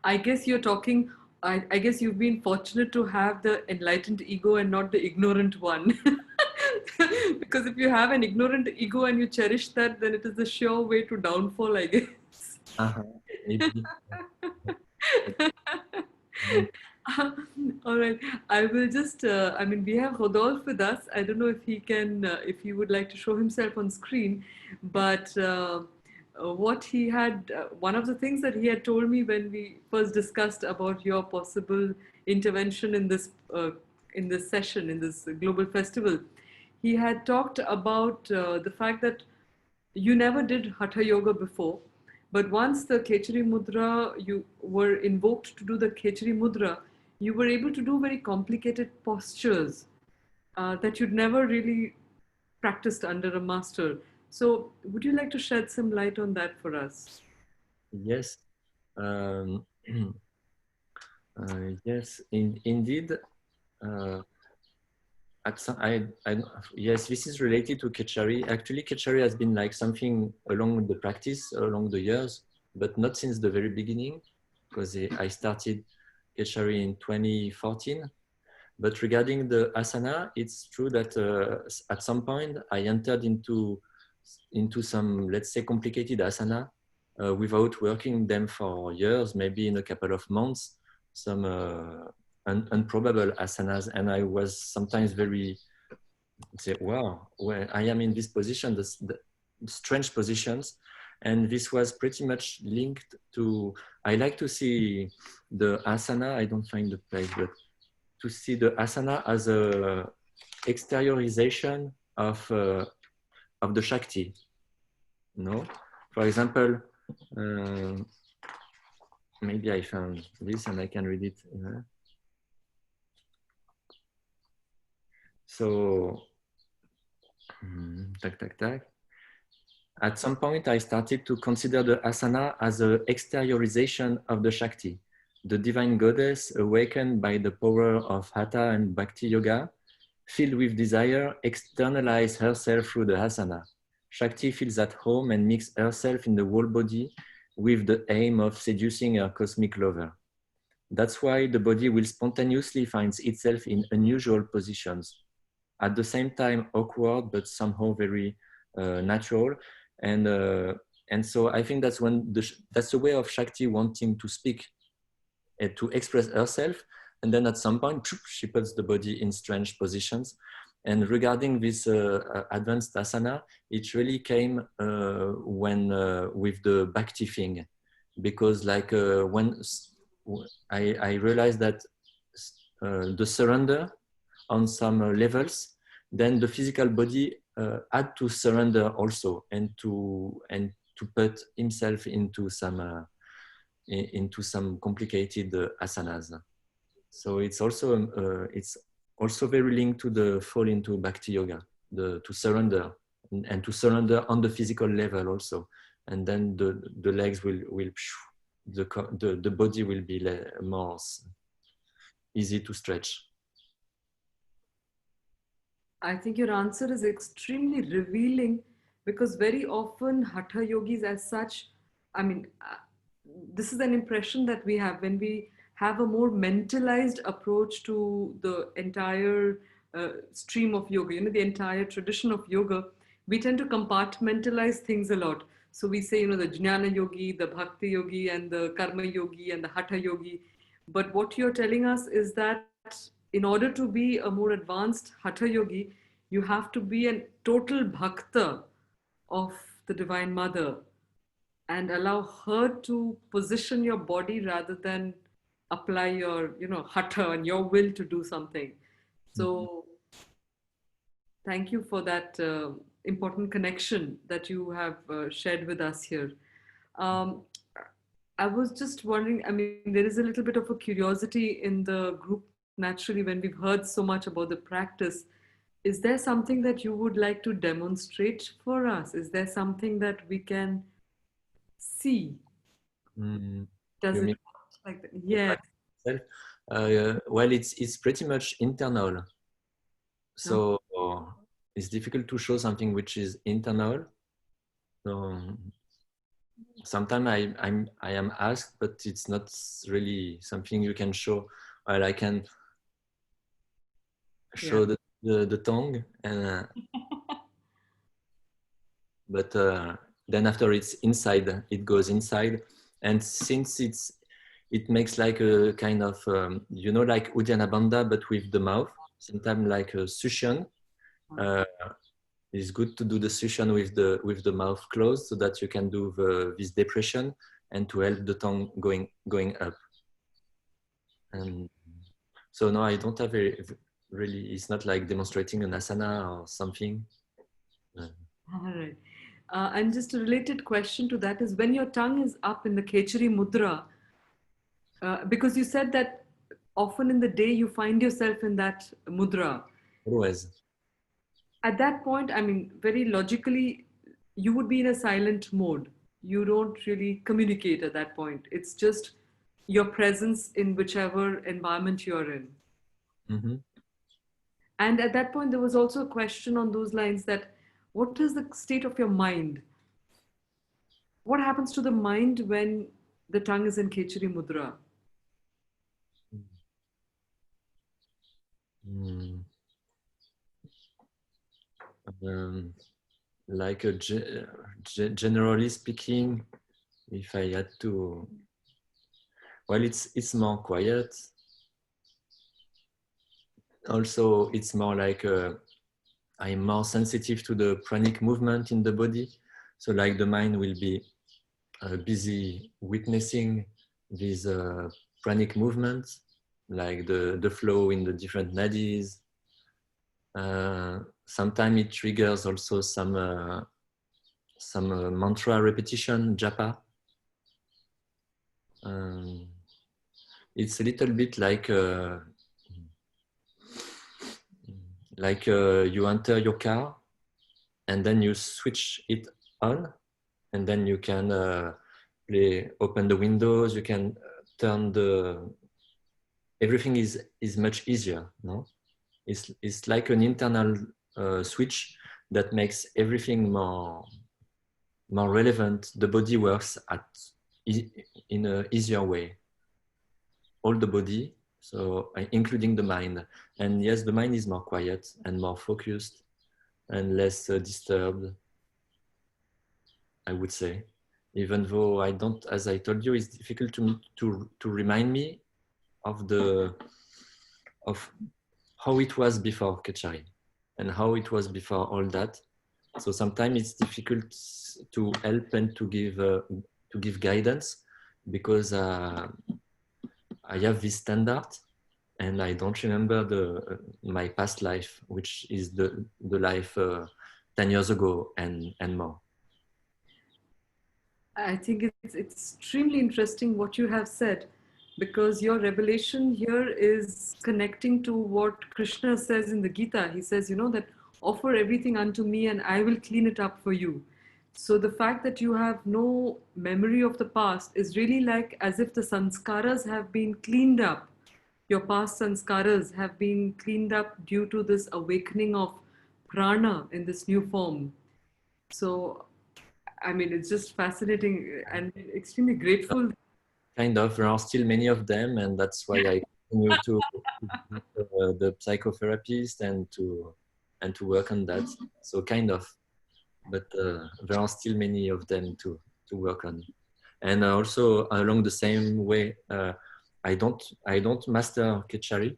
I guess you're talking, I guess you've been fortunate to have the enlightened ego and not the ignorant one. Because if you have an ignorant ego and you cherish that, then it is the sure way to downfall, I guess. Maybe. All right. I will just, I mean, we have Rodolphe with us. I don't know if he can, if he would like to show himself on screen, but what he had, one of the things that he had told me when we first discussed about your possible intervention in this session, in this global festival, he had talked about the fact that you never did Hatha Yoga before, but once the Khecari Mudra, you were invoked to do the Khecari Mudra, you were able to do very complicated postures that you'd never really practiced under a master. So would you like to shed some light on that for us? Yes. Yes, indeed. Yes, this is related to Khecari. Actually, Khecari has been like something along the practice, along the years, but not since the very beginning, because I started Khecari in 2014. But regarding the asana, it's true that at some point I entered into some, let's say, complicated asana without working them for years, maybe in a couple of months, some improbable asanas, and I was sometimes very say, wow, when I am in this position, the strange positions, and this was pretty much linked to, I like to see the asana, I don't find the place, but to see the asana as a exteriorization of the Shakti. No, for example, maybe I found this and I can read it. So, at some point, I started to consider the asana as an exteriorization of the Shakti. The divine goddess, awakened by the power of Hatha and Bhakti Yoga, filled with desire, externalized herself through the asana. Shakti feels at home and mixes herself in the whole body with the aim of seducing her cosmic lover. That's why the body will spontaneously find itself in unusual positions, at the same time awkward, but somehow very natural. And so I think that's that's the way of Shakti wanting to speak and to express herself. And then at some point, she puts the body in strange positions. And regarding this advanced asana, it really came when with the bhakti thing, because like when I realized that the surrender on some levels, then the physical body had to surrender also, and to put himself into some complicated asanas. So it's also very linked to the fall into bhakti yoga, to surrender and to surrender on the physical level also, and then the legs will the body will be more easy to stretch. I think your answer is extremely revealing, because very often Hatha yogis as such, I mean, this is an impression that we have when we have a more mentalized approach to the entire stream of yoga, the entire tradition of yoga. We tend to compartmentalize things a lot. So we say, the Jnana yogi, the Bhakti yogi, and the Karma yogi, and the Hatha yogi. But what you're telling us is that in order to be a more advanced Hatha yogi, you have to be a total bhakta of the Divine Mother and allow her to position your body rather than apply your, Hatha and your will to do something. So thank you for that important connection that you have shared with us here. I was just wondering, I mean, there is a little bit of a curiosity in the group naturally when we've heard so much about the practice. Is there something that you would like to demonstrate for us? Is there something that we can see? Does it work like that? Yes. Well, it's pretty much internal. So it's difficult to show something which is internal. So sometimes I am asked, but it's not really something you can show. Well, I can show the tongue, and but then after it's inside, it goes inside, and since it makes like a kind of like Uddiyana Bandha, but with the mouth. Sometimes like a sushan. It's good to do the sushan with the mouth closed, so that you can do this depression and to help the tongue going up. And so no, I don't have really. It's not like demonstrating an asana or something. All right. And just a related question to that is, when your tongue is up in the Khecari Mudra, because you said that often in the day you find yourself in that mudra. Always. At that point, I mean, very logically, you would be in a silent mode. You don't really communicate at that point. It's just your presence in whichever environment you're in. Mm-hmm. And at that point, there was also a question on those lines that, what is the state of your mind? What happens to the mind when the tongue is in Khecari Mudra? Like generally speaking, if I had to, well, it's more quiet. Also, it's more like I'm more sensitive to the pranic movement in the body. So like the mind will be busy witnessing these pranic movements, like the flow in the different nadis. Sometimes it triggers also some mantra repetition, japa. It's a little bit like you enter your car and then you switch it on, and then you can open the windows, you can turn everything is much easier, no? It's like an internal switch that makes everything more relevant. The body works in an easier way. All the body, So including the mind. And yes, the mind is more quiet and more focused and less disturbed, I would say. Even though I don't, as I told you, it's difficult to me to remind me of how it was before Khecari and how it was before all that. So sometimes it's difficult to help and to give guidance because I have this standard and I don't remember my past life, which is the life 10 years ago and more. I think it's extremely interesting what you have said, because your revelation here is connecting to what Krishna says in the Gita. He says, you know, that offer everything unto me and I will clean it up for you. So the fact that you have no memory of the past is really like as if the sanskaras have been cleaned up. Your past sanskaras have been cleaned up due to this awakening of prana in this new form. So I mean, it's just fascinating and extremely grateful. Kind of, there are still many of them, and that's why I continue to the psychotherapist and to work on that. So kind of, but there are still many of them to work on. And also along the same way, I don't master Khecari.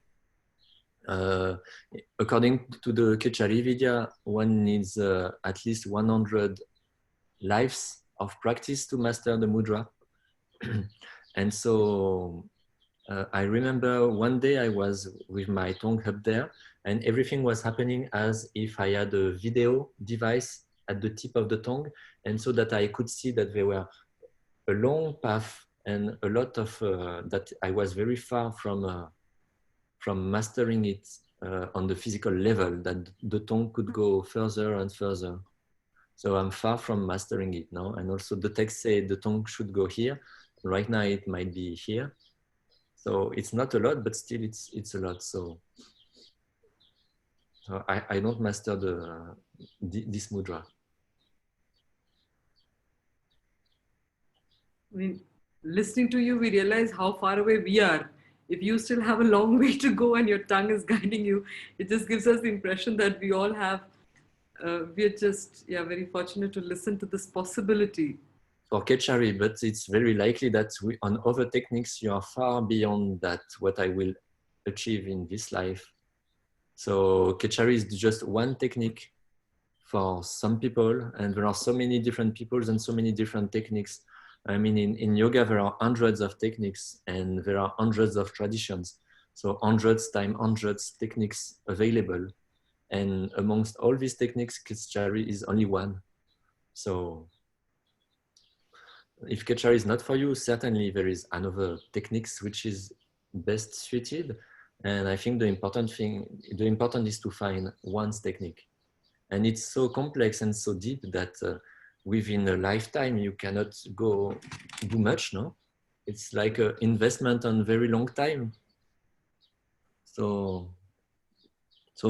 According to the Khecari Vidya, one needs at least 100 lives of practice to master the mudra. And so I remember one day I was with my tongue up there and everything was happening as if I had a video device at the tip of the tongue, and so that I could see that there were a long path and a lot of that I was very far from mastering it on the physical level, that the tongue could go further and further. So I'm far from mastering it now. And also the text said the tongue should go here. Right now it might be here. So it's not a lot, but still it's a lot. So I don't master this mudra. I mean, listening to you, we realize how far away we are. If you still have a long way to go and your tongue is guiding you, it just gives us the impression that we all have, we're just, yeah, very fortunate to listen to this possibility. For Khecari, but it's very likely that on other techniques, you are far beyond that, what I will achieve in this life. So Khecari is just one technique for some people, and there are so many different peoples and so many different techniques. I mean, in yoga, there are hundreds of techniques and there are hundreds of traditions. So hundreds times hundreds techniques available. And amongst all these techniques, Khecari is only one. So if Khecari is not for you, certainly there is another techniques which is best suited. And I think the important is to find one's technique. And it's so complex and so deep that within a lifetime, you cannot go do much, no? It's like an investment on very long time. So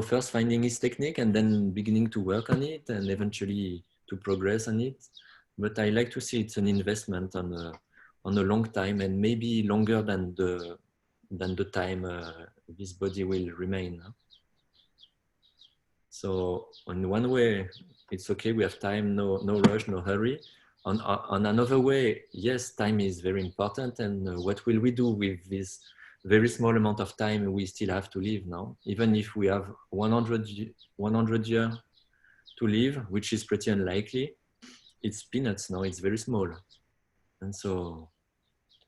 first finding his technique and then beginning to work on it and eventually to progress on it. But I like to see it's an investment on a long time, and maybe longer than the time this body will remain. So in one way, it's okay, we have time, no rush, no hurry. On another way, yes, time is very important, and what will we do with this very small amount of time we still have to live now? Even if we have 100 years to live, which is pretty unlikely, it's peanuts now, it's very small. And so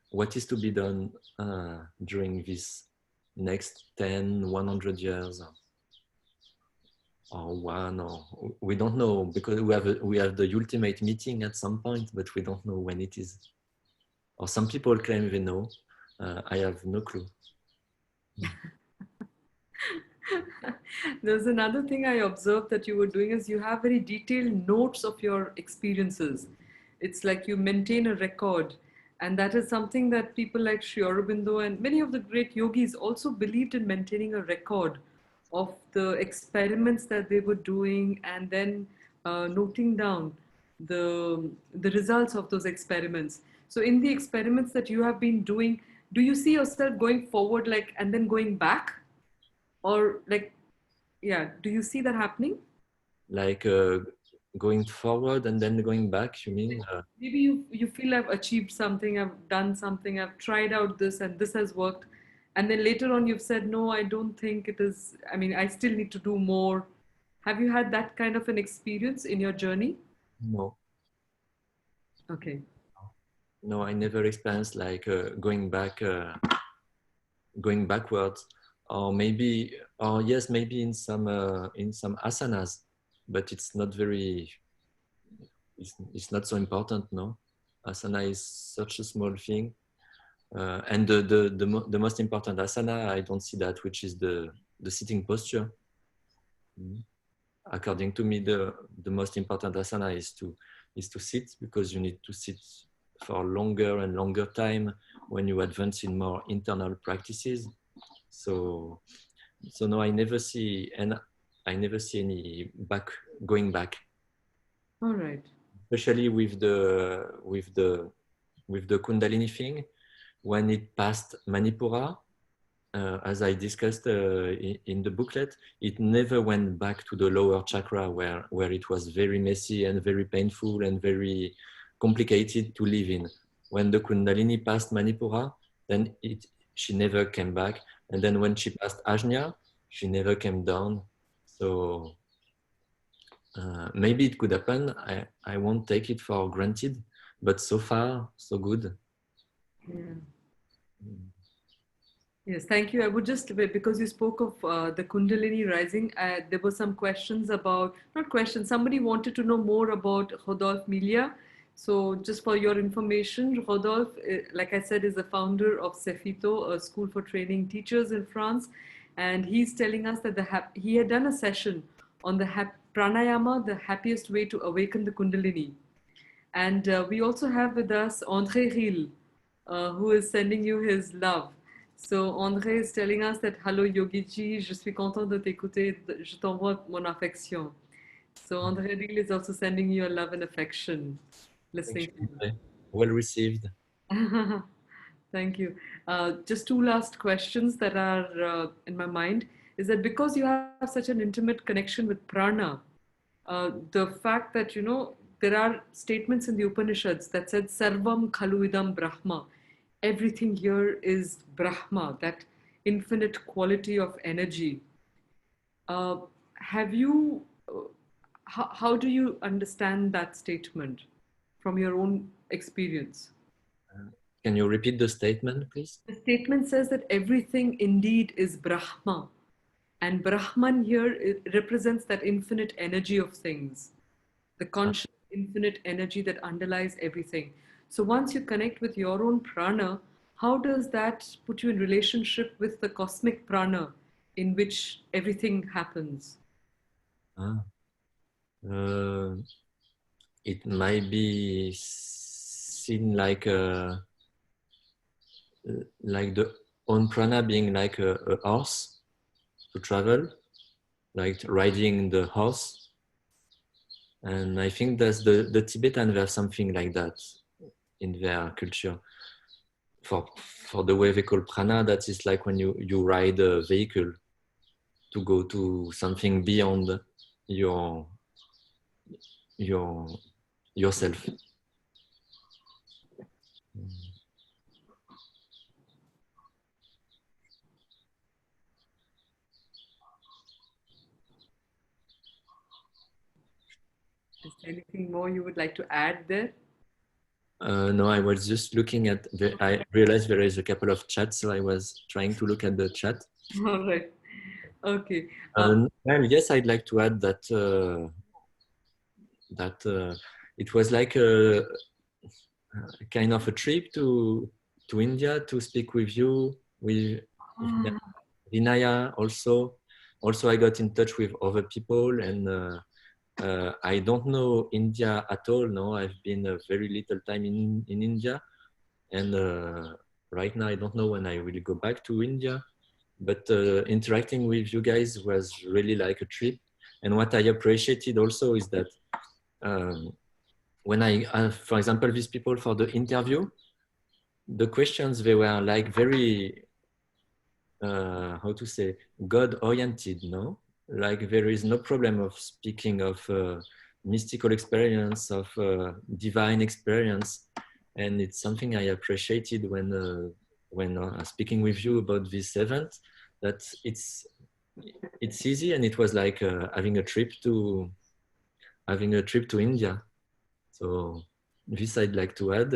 what is to be done during this next 10, 100 years? Or one, or we don't know, because we have the ultimate meeting at some point, but we don't know when it is. Or some people claim they know. I have no clue. There's another thing I observed that you were doing is you have very detailed notes of your experiences. It's like you maintain a record. And that is something that people like Sri Aurobindo and many of the great yogis also believed in, maintaining a record of the experiments that they were doing, and then noting down the results of those experiments. So in the experiments that you have been doing, do you see yourself going forward, like, and then going back? Or like, yeah, do you see that happening? Like going forward and then going back, you mean? Maybe you feel I've achieved something, I've done something, I've tried out this and this has worked. And then later on you've said, no, I don't think it is, I mean, I still need to do more. Have you had that kind of an experience in your journey? No. Okay. No, I never experienced like going backwards, or maybe, or yes, maybe in some asanas, but it's not very. It's not so important, no. Asana is such a small thing, and the most important asana, I don't see that, which is the sitting posture. According to me, the most important asana is to sit, because you need to sit for longer and longer time when you advance in more internal practices. So no, I never see any going back. All right. Especially with the Kundalini thing, when it passed Manipura, as I discussed in the booklet, it never went back to the lower chakra where it was very messy and very painful and very complicated to live in. When the Kundalini passed Manipura, then she never came back. And then when she passed Ajna, she never came down. So maybe it could happen. I won't take it for granted, but so far, so good. Yeah. Yes, thank you. I would just, because you spoke of the Kundalini rising, there were some questions about, not questions, somebody wanted to know more about Rodolphe Milia. So just for your information, Rodolphe, like I said, is the founder of Cefito, a school for training teachers in France. And he's telling us that he had done a session on the pranayama, the happiest way to awaken the Kundalini. And we also have with us André Ril, who is sending you his love. So André is telling us that, hello Yogi Ji, je suis content de t'écouter, je t'envoie mon affection. So André Ril is also sending you a love and affection, listening to you. Well received. Thank you. Just two last questions that are in my mind is that because you have such an intimate connection with prana, the fact that, you know, there are statements in the Upanishads that said Sarvam Khaluidam Brahma. Everything here is Brahma, that infinite quality of energy. Have you, how do you understand that statement from your own experience? Can you repeat the statement, please? The statement says that everything indeed is Brahma. And Brahman here, it represents that infinite energy of things, the conscious infinite energy that underlies everything. So once you connect with your own prana, how does that put you in relationship with the cosmic prana in which everything happens? It might be seen like the own prana being like a horse to travel, like riding the horse. And I think that's the Tibetan have something like that in their culture. For the way they call prana, that is like when you ride a vehicle to go to something beyond yourself. Is there anything more you would like to add there? No, I was just looking at I realized there is a couple of chats, so I was trying to look at the chat. All right. Okay. Well, yes, I'd like to add that it was like a kind of a trip to India to speak with you, with Vinaya also. Also, I got in touch with other people, and I don't know India at all. No, I've been a very little time in India, and right now I don't know when I will go back to India. But interacting with you guys was really like a trip. And what I appreciated also is that when I, for example, these people for the interview, the questions, they were like very, how to say, God-oriented, no? Like there is no problem of speaking of mystical experience, of divine experience. And it's something I appreciated when speaking with you about this event, that it's easy, and it was like having a trip to India. So this I'd like to add,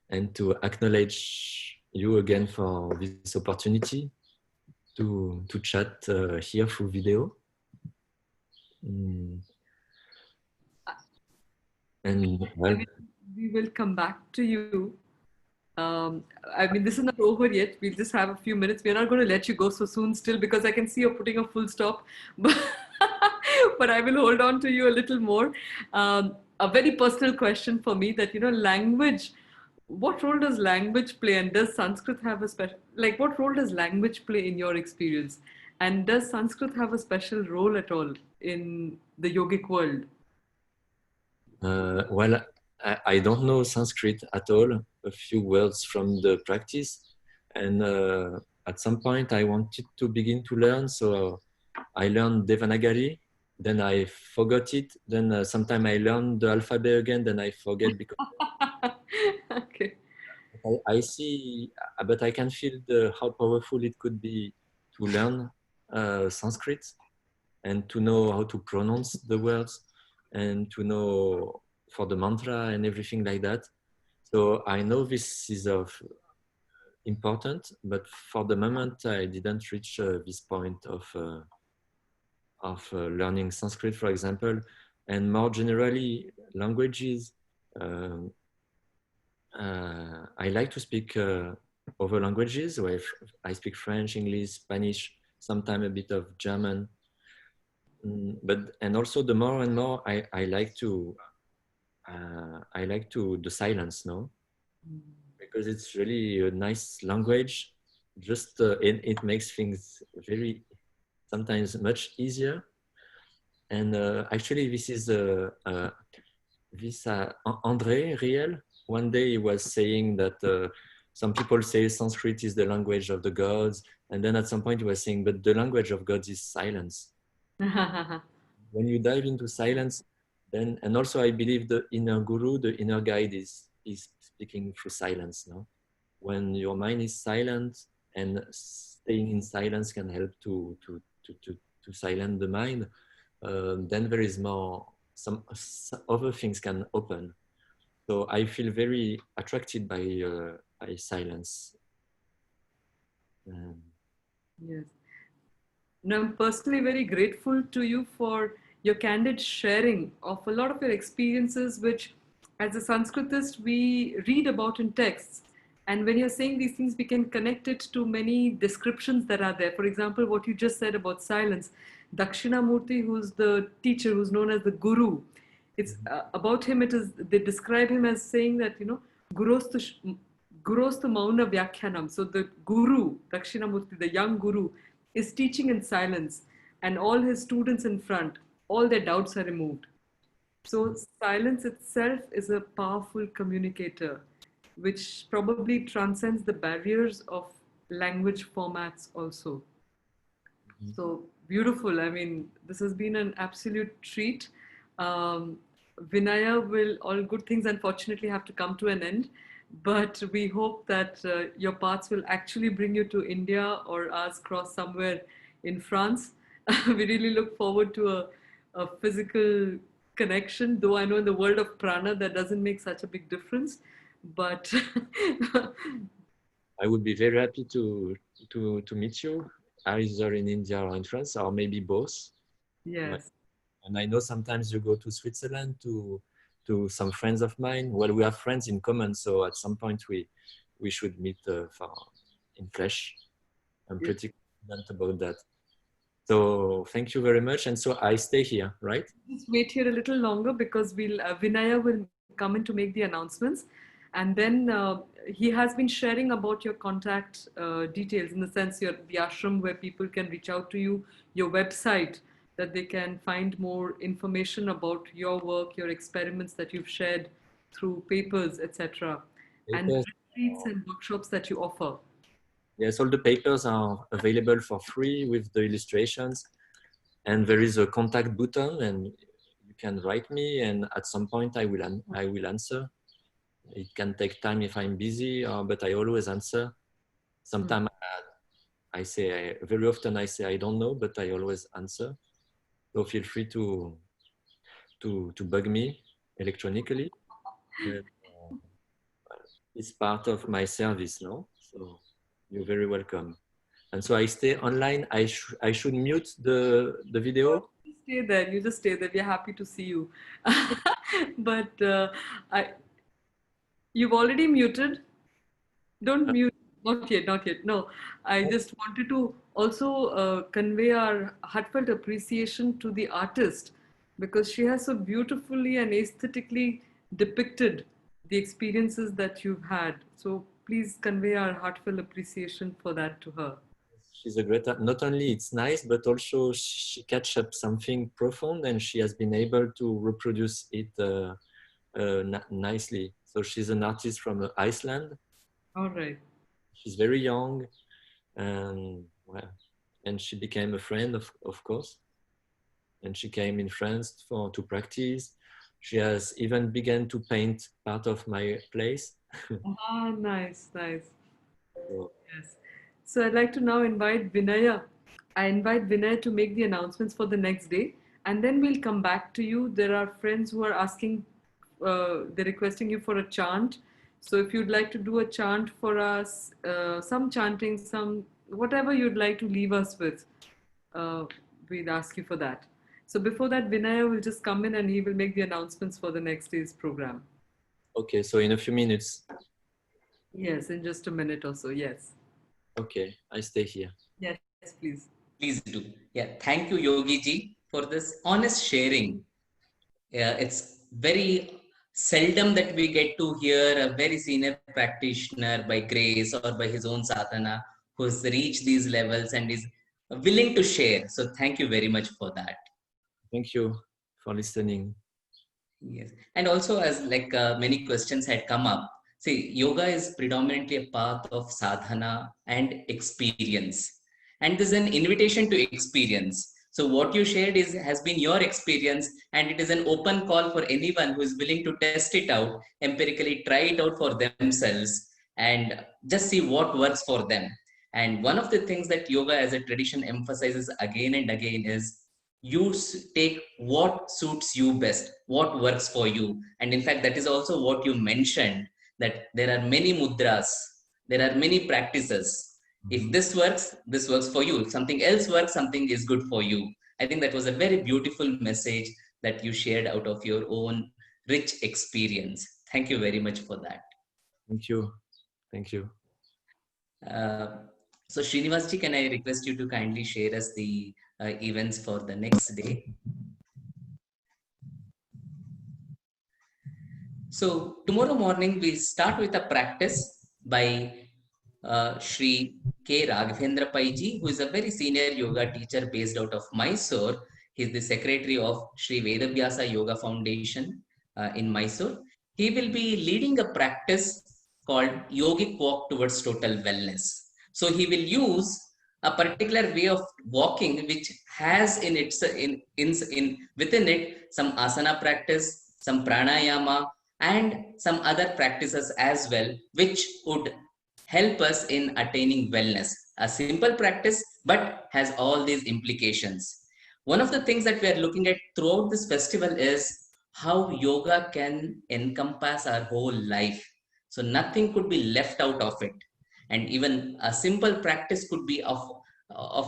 and to acknowledge you again for this opportunity to chat here through video. And well, we will come back to you. I mean, this is not over yet. We'll just have a few minutes. We're not going to let you go so soon still, because I can see you're putting a full stop. But, but I will hold on to you a little more. A very personal question for me, that, language, what role does language play, and does Sanskrit have a special, like, what role does language play in your experience? And does Sanskrit have a special role at all in the yogic world? well, I don't know Sanskrit at all, a few words from the practice. And at some point I wanted to begin to learn. So I learned Devanagari, then I forgot it. Then sometime I learned the alphabet again, then I forget because Okay. I see, but I can feel how powerful it could be to learn Sanskrit and to know how to pronounce the words and to know for the mantra and everything like that. So I know this is of important, but for the moment I didn't reach this point of learning Sanskrit, for example, and more generally languages. I like to speak other languages. Where I speak French, English, Spanish, sometimes a bit of German. And also the more and more I like to the silence, no? Because it's really a nice language. Just it makes things very sometimes much easier. And actually, this is André Riel. One day he was saying that some people say Sanskrit is the language of the gods, and then at some point he was saying, but the language of gods is silence. When you dive into silence, then, and also I believe the inner guru, the inner guide is speaking through silence. No, when your mind is silent, and staying in silence can help to silence the mind. Then there is more, some other things can open. So I feel very attracted by silence. Yes. Now, I'm personally very grateful to you for your candid sharing of a lot of your experiences, which, as a Sanskritist, we read about in texts. And when you're saying these things, we can connect it to many descriptions that are there. For example, what you just said about silence. Dakshinamurti, who's the teacher, who's known as the guru, it's about him, it is, they describe him as saying that, Gurostu Mauna Vyakhyanam. So the guru, Dakshinamurti, the young guru, is teaching in silence, and all his students in front, all their doubts are removed. So silence itself is a powerful communicator, which probably transcends the barriers of language formats also. So beautiful. I mean, this has been an absolute treat. Vinaya, will all good things unfortunately have to come to an end, but we hope that your paths will actually bring you to India, or ours cross somewhere in France. We really look forward to a physical connection, though I know in the world of prana that doesn't make such a big difference, but I would be very happy to meet you, either in India or in France, or maybe both. yes. And I know sometimes you go to Switzerland to some friends of mine. Well, we have friends in common, so at some point we should meet in flesh. I'm pretty confident about that. So thank you very much. And so I stay here, right? Just wait here a little longer, because we'll Vinaya will come in to make the announcements, and then he has been sharing about your contact details, in the sense the ashram where people can reach out to you, your website, that they can find more information about your work, your experiments that you've shared through papers, etc. And retreats and workshops that you offer? Yes, all the papers are available for free with the illustrations, and there is a contact button, and you can write me, and at some point I will answer. It can take time if I'm busy, but I always answer. Sometimes very often I say I don't know, but I always answer. So feel free to bug me electronically. But, it's part of my service, no? So you're very welcome. And so I stay online. I should mute the video. Stay there. You just stay there. We're happy to see you. But I, you've already muted. Don't mute. Not yet. Not yet. No. I just wanted to also convey our heartfelt appreciation to the artist because she has so beautifully and aesthetically depicted the experiences that you've had. So please convey our heartfelt appreciation for that to her. She's a great, not only it's nice, but also she catch up something profound, and she has been able to reproduce it nicely. So she's an artist from Iceland. All right. She's very young, and well, and she became a friend, of course. And she came in France to practice. She has even begun to paint part of my place. Ah, nice, nice. So, Yes. So I'd like to now invite Vinaya. I invite Vinaya to make the announcements for the next day, and then we'll come back to you. There are friends who are asking, they're requesting you for a chant. So if you'd like to do a chant for us, some chanting, some whatever you'd like to leave us with, we'll ask you for that. So before that, Vinaya will just come in and he will make the announcements for the next day's program. okay, so in a few minutes. Yes, in just a minute or so. Yes. Okay, I stay here. Yes, please. Please do. Yeah, thank you, Yogi ji, for this honest sharing. It's very seldom that we get to hear a very senior practitioner by grace or by his own sadhana who has reached these levels and is willing to share. So thank you very much for that. Thank you for listening. Yes. And also, as like many questions had come up, see, yoga is predominantly a path of sadhana and experience. And there's an invitation to experience. So what you shared has been your experience, and it is an open call for anyone who is willing to test it out, empirically try it out for themselves, and just see what works for them. And one of the things that yoga as a tradition emphasizes again and again is you take what suits you best, what works for you. And in fact, that is also what you mentioned, that there are many mudras, there are many practices. If this works for you. If something else works, something is good for you. I think that was a very beautiful message that you shared out of your own rich experience. Thank you very much for that. Thank you. Thank you. So Srinivas ji, can I request you to kindly share us the events for the next day? So tomorrow morning we'll start with a practice by Sri K. Raghavendra Pai ji, who is a very senior yoga teacher based out of Mysore. He is the secretary of Sri Vedavyasa Yoga Foundation in Mysore. He will be leading a practice called Yogic Walk towards Total Wellness. So he will use a particular way of walking which has in its within it some asana practice, some pranayama, and some other practices as well, which would help us in attaining wellness. A simple practice, but has all these implications. One of the things that we are looking at throughout this festival is how yoga can encompass our whole life. So nothing could be left out of it. And even a simple practice could be of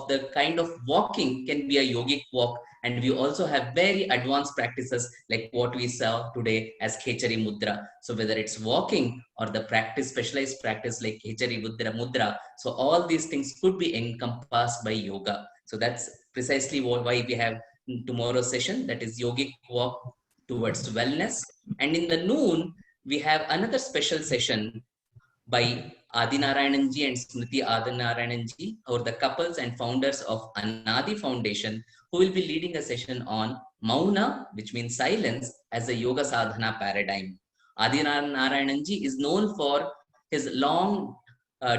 the kind of walking can be a yogic walk. And we also have very advanced practices like what we saw today as Khecari Mudra. So whether it's walking or the practice, specialized practice like Khecari Mudra. So all these things could be encompassed by yoga. So that's precisely why we have tomorrow's session, that is yogic walk towards wellness. And in the noon, we have another special session by Adinarayananji and Smriti Adinarayananji, who are the couples and founders of Anadi Foundation, who will be leading a session on Mauna, which means silence, as a yoga sadhana paradigm. Adinarayananji is known for his long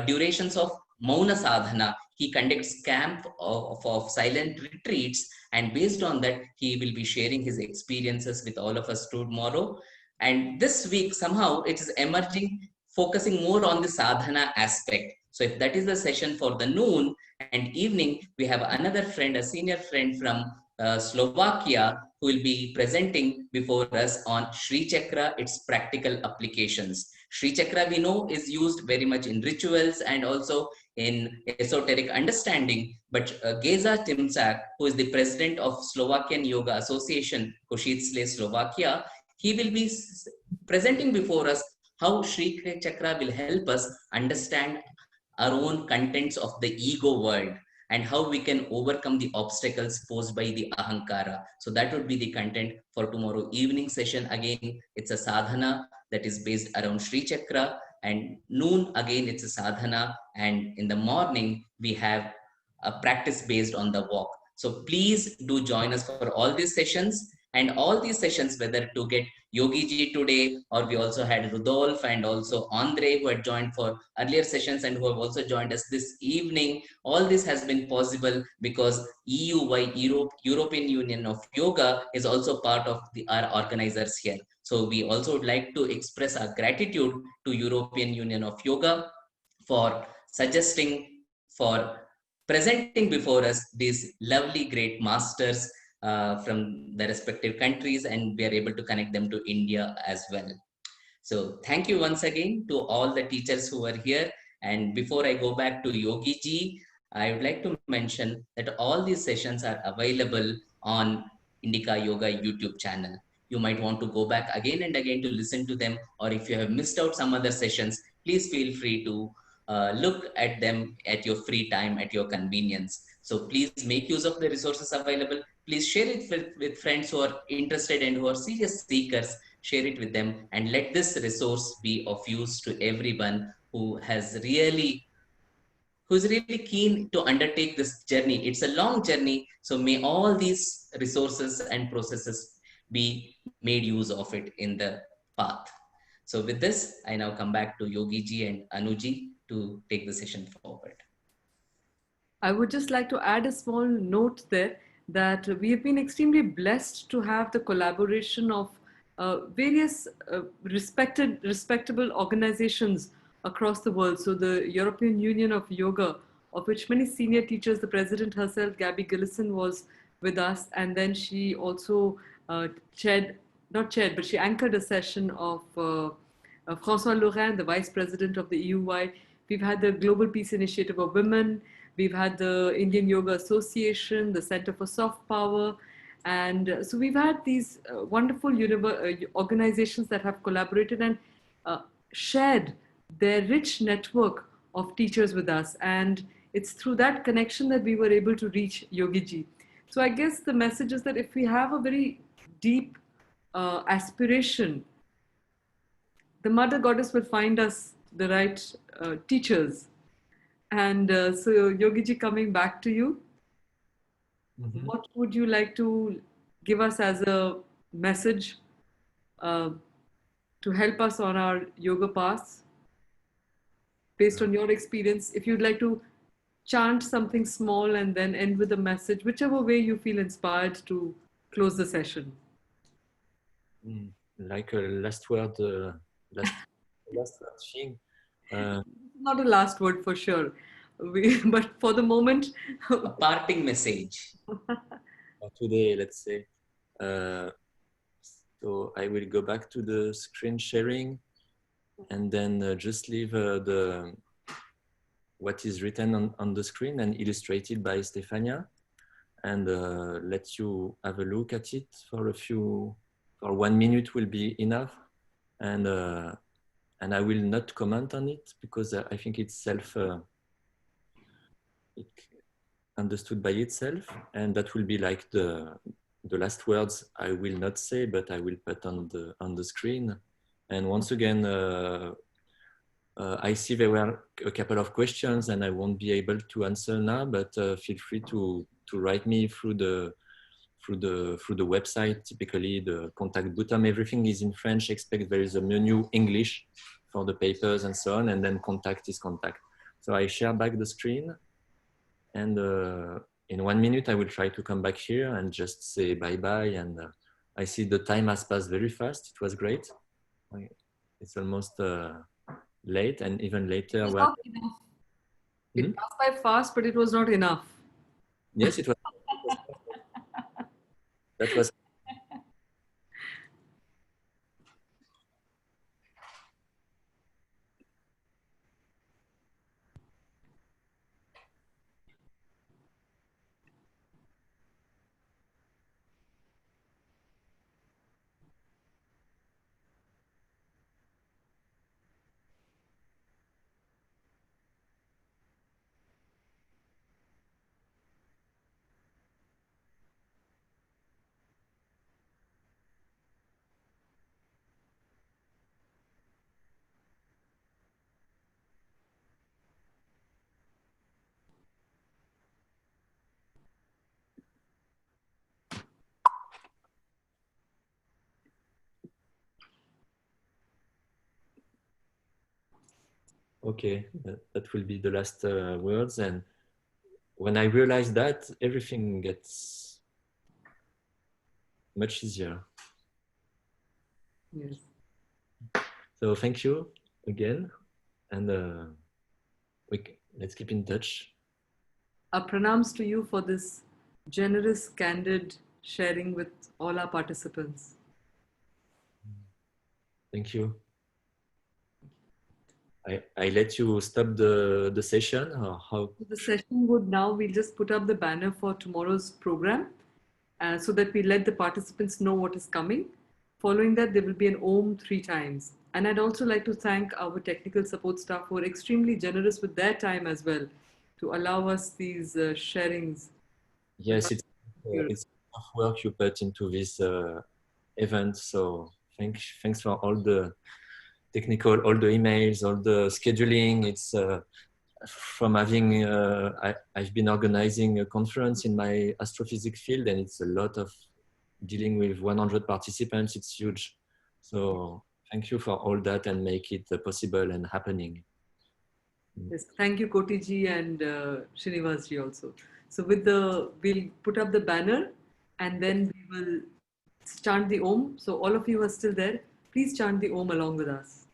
durations of Mauna Sadhana. He conducts camp of silent retreats, and based on that, he will be sharing his experiences with all of us tomorrow. And this week, somehow, it is emerging, focusing more on the sadhana aspect. So if that is the session for the noon and evening, we have another friend, a senior friend from Slovakia, who will be presenting before us on Sri Chakra, its practical applications. Sri Chakra, we know, is used very much in rituals and also in esoteric understanding. But Geza Timczak, who is the president of Slovakian Yoga Association, Košice, Slovakia, he will be presenting before us how Sri Chakra will help us understand our own contents of the ego world and how we can overcome the obstacles posed by the ahankara. So that would be the content for tomorrow evening session. Again, it's a sadhana that is based around Sri Chakra, and noon again it's a sadhana, and in the morning we have a practice based on the walk. So please do join us for all these sessions. And all these sessions, whether to get Yogi ji today, or we also had Rudolf and also Andre, who had joined for earlier sessions and who have also joined us this evening. All this has been possible because EUY, European Union of Yoga, is also part of our organizers here. So we also would like to express our gratitude to European Union of Yoga for suggesting, for presenting before us these lovely great masters from the respective countries, and we are able to connect them to India as well. So thank you once again to all the teachers who are here. And before I go back to Yogi ji, I would like to mention that all these sessions are available on Indica Yoga YouTube channel. You might want to go back again and again to listen to them, or if you have missed out some other sessions, please feel free to look at them at your free time, at your convenience. So please make use of the resources available. Please share it with friends who are interested and who are serious seekers. Share it with them, and let this resource be of use to everyone who's really keen to undertake this journey. It's a long journey, so may all these resources and processes be made use of it in the path. So with this, I now come back to Yogi ji and Anuji to take the session forward. I would just like to add a small note there that we have been extremely blessed to have the collaboration of various respectable organizations across the world. So the European Union of Yoga, of which many senior teachers, the president herself, Gabby Gillison, was with us. And then she also she anchored a session of François Lorrain, the vice president of the EUY. We've had the Global Peace Initiative of Women. We've had the Indian Yoga Association, the Center for Soft Power. And so we've had these wonderful organizations that have collaborated and shared their rich network of teachers with us. And it's through that connection that we were able to reach Yogi ji. So I guess the message is that if we have a very deep aspiration, the Mother Goddess will find us the right teachers. And so Yogi ji, coming back to you, what would you like to give us as a message to help us on our yoga paths based on your experience? If you'd like to chant something small and then end with a message, whichever way you feel inspired to close the session. Like a last word, last word thing. Not a last word for sure, but for the moment, a parting message. Today, let's say. So I will go back to the screen sharing, and then just leave what is written on the screen and illustrated by Stefania, and let you have a look at it for 1 minute will be enough, and I will not comment on it because I think it's understood by itself, and that will be like the last words I will not say, but I will put on the screen. And once again, I see there were a couple of questions and I won't be able to answer now, but feel free to write me through the website. Typically the contact button, everything is in French, except there is a menu English for the papers and so on, and then contact is contact. So I share back the screen, and in 1 minute I will try to come back here and just say bye-bye. And I see the time has passed very fast. It was great. It's almost late, and even later. It was not enough. It passed by fast, but it was not enough. Yes, it was. That was. Okay, that will be the last words. And when I realize that, everything gets much easier. Yes. So thank you again, and let's keep in touch. Our pranams to you for this generous, candid sharing with all our participants. Thank you. I let you stop the session, or how? The session would now, we'll just put up the banner for tomorrow's program so that we let the participants know what is coming. Following that, there will be an Om 3 times. And I'd also like to thank our technical support staff who are extremely generous with their time as well to allow us these sharings. Yes, it's a lot of work you put into this event. So thanks for all the technical, all the emails, all the scheduling. It's from having, I've been organizing a conference in my astrophysics field, and it's a lot of dealing with 100 participants. It's huge. So thank you for all that and make it possible and happening. Yes, thank you, Koti ji and Srinivas ji also. So we'll put up the banner and then we will chant the Om. So all of you are still there, please chant the Om along with us.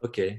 Okay.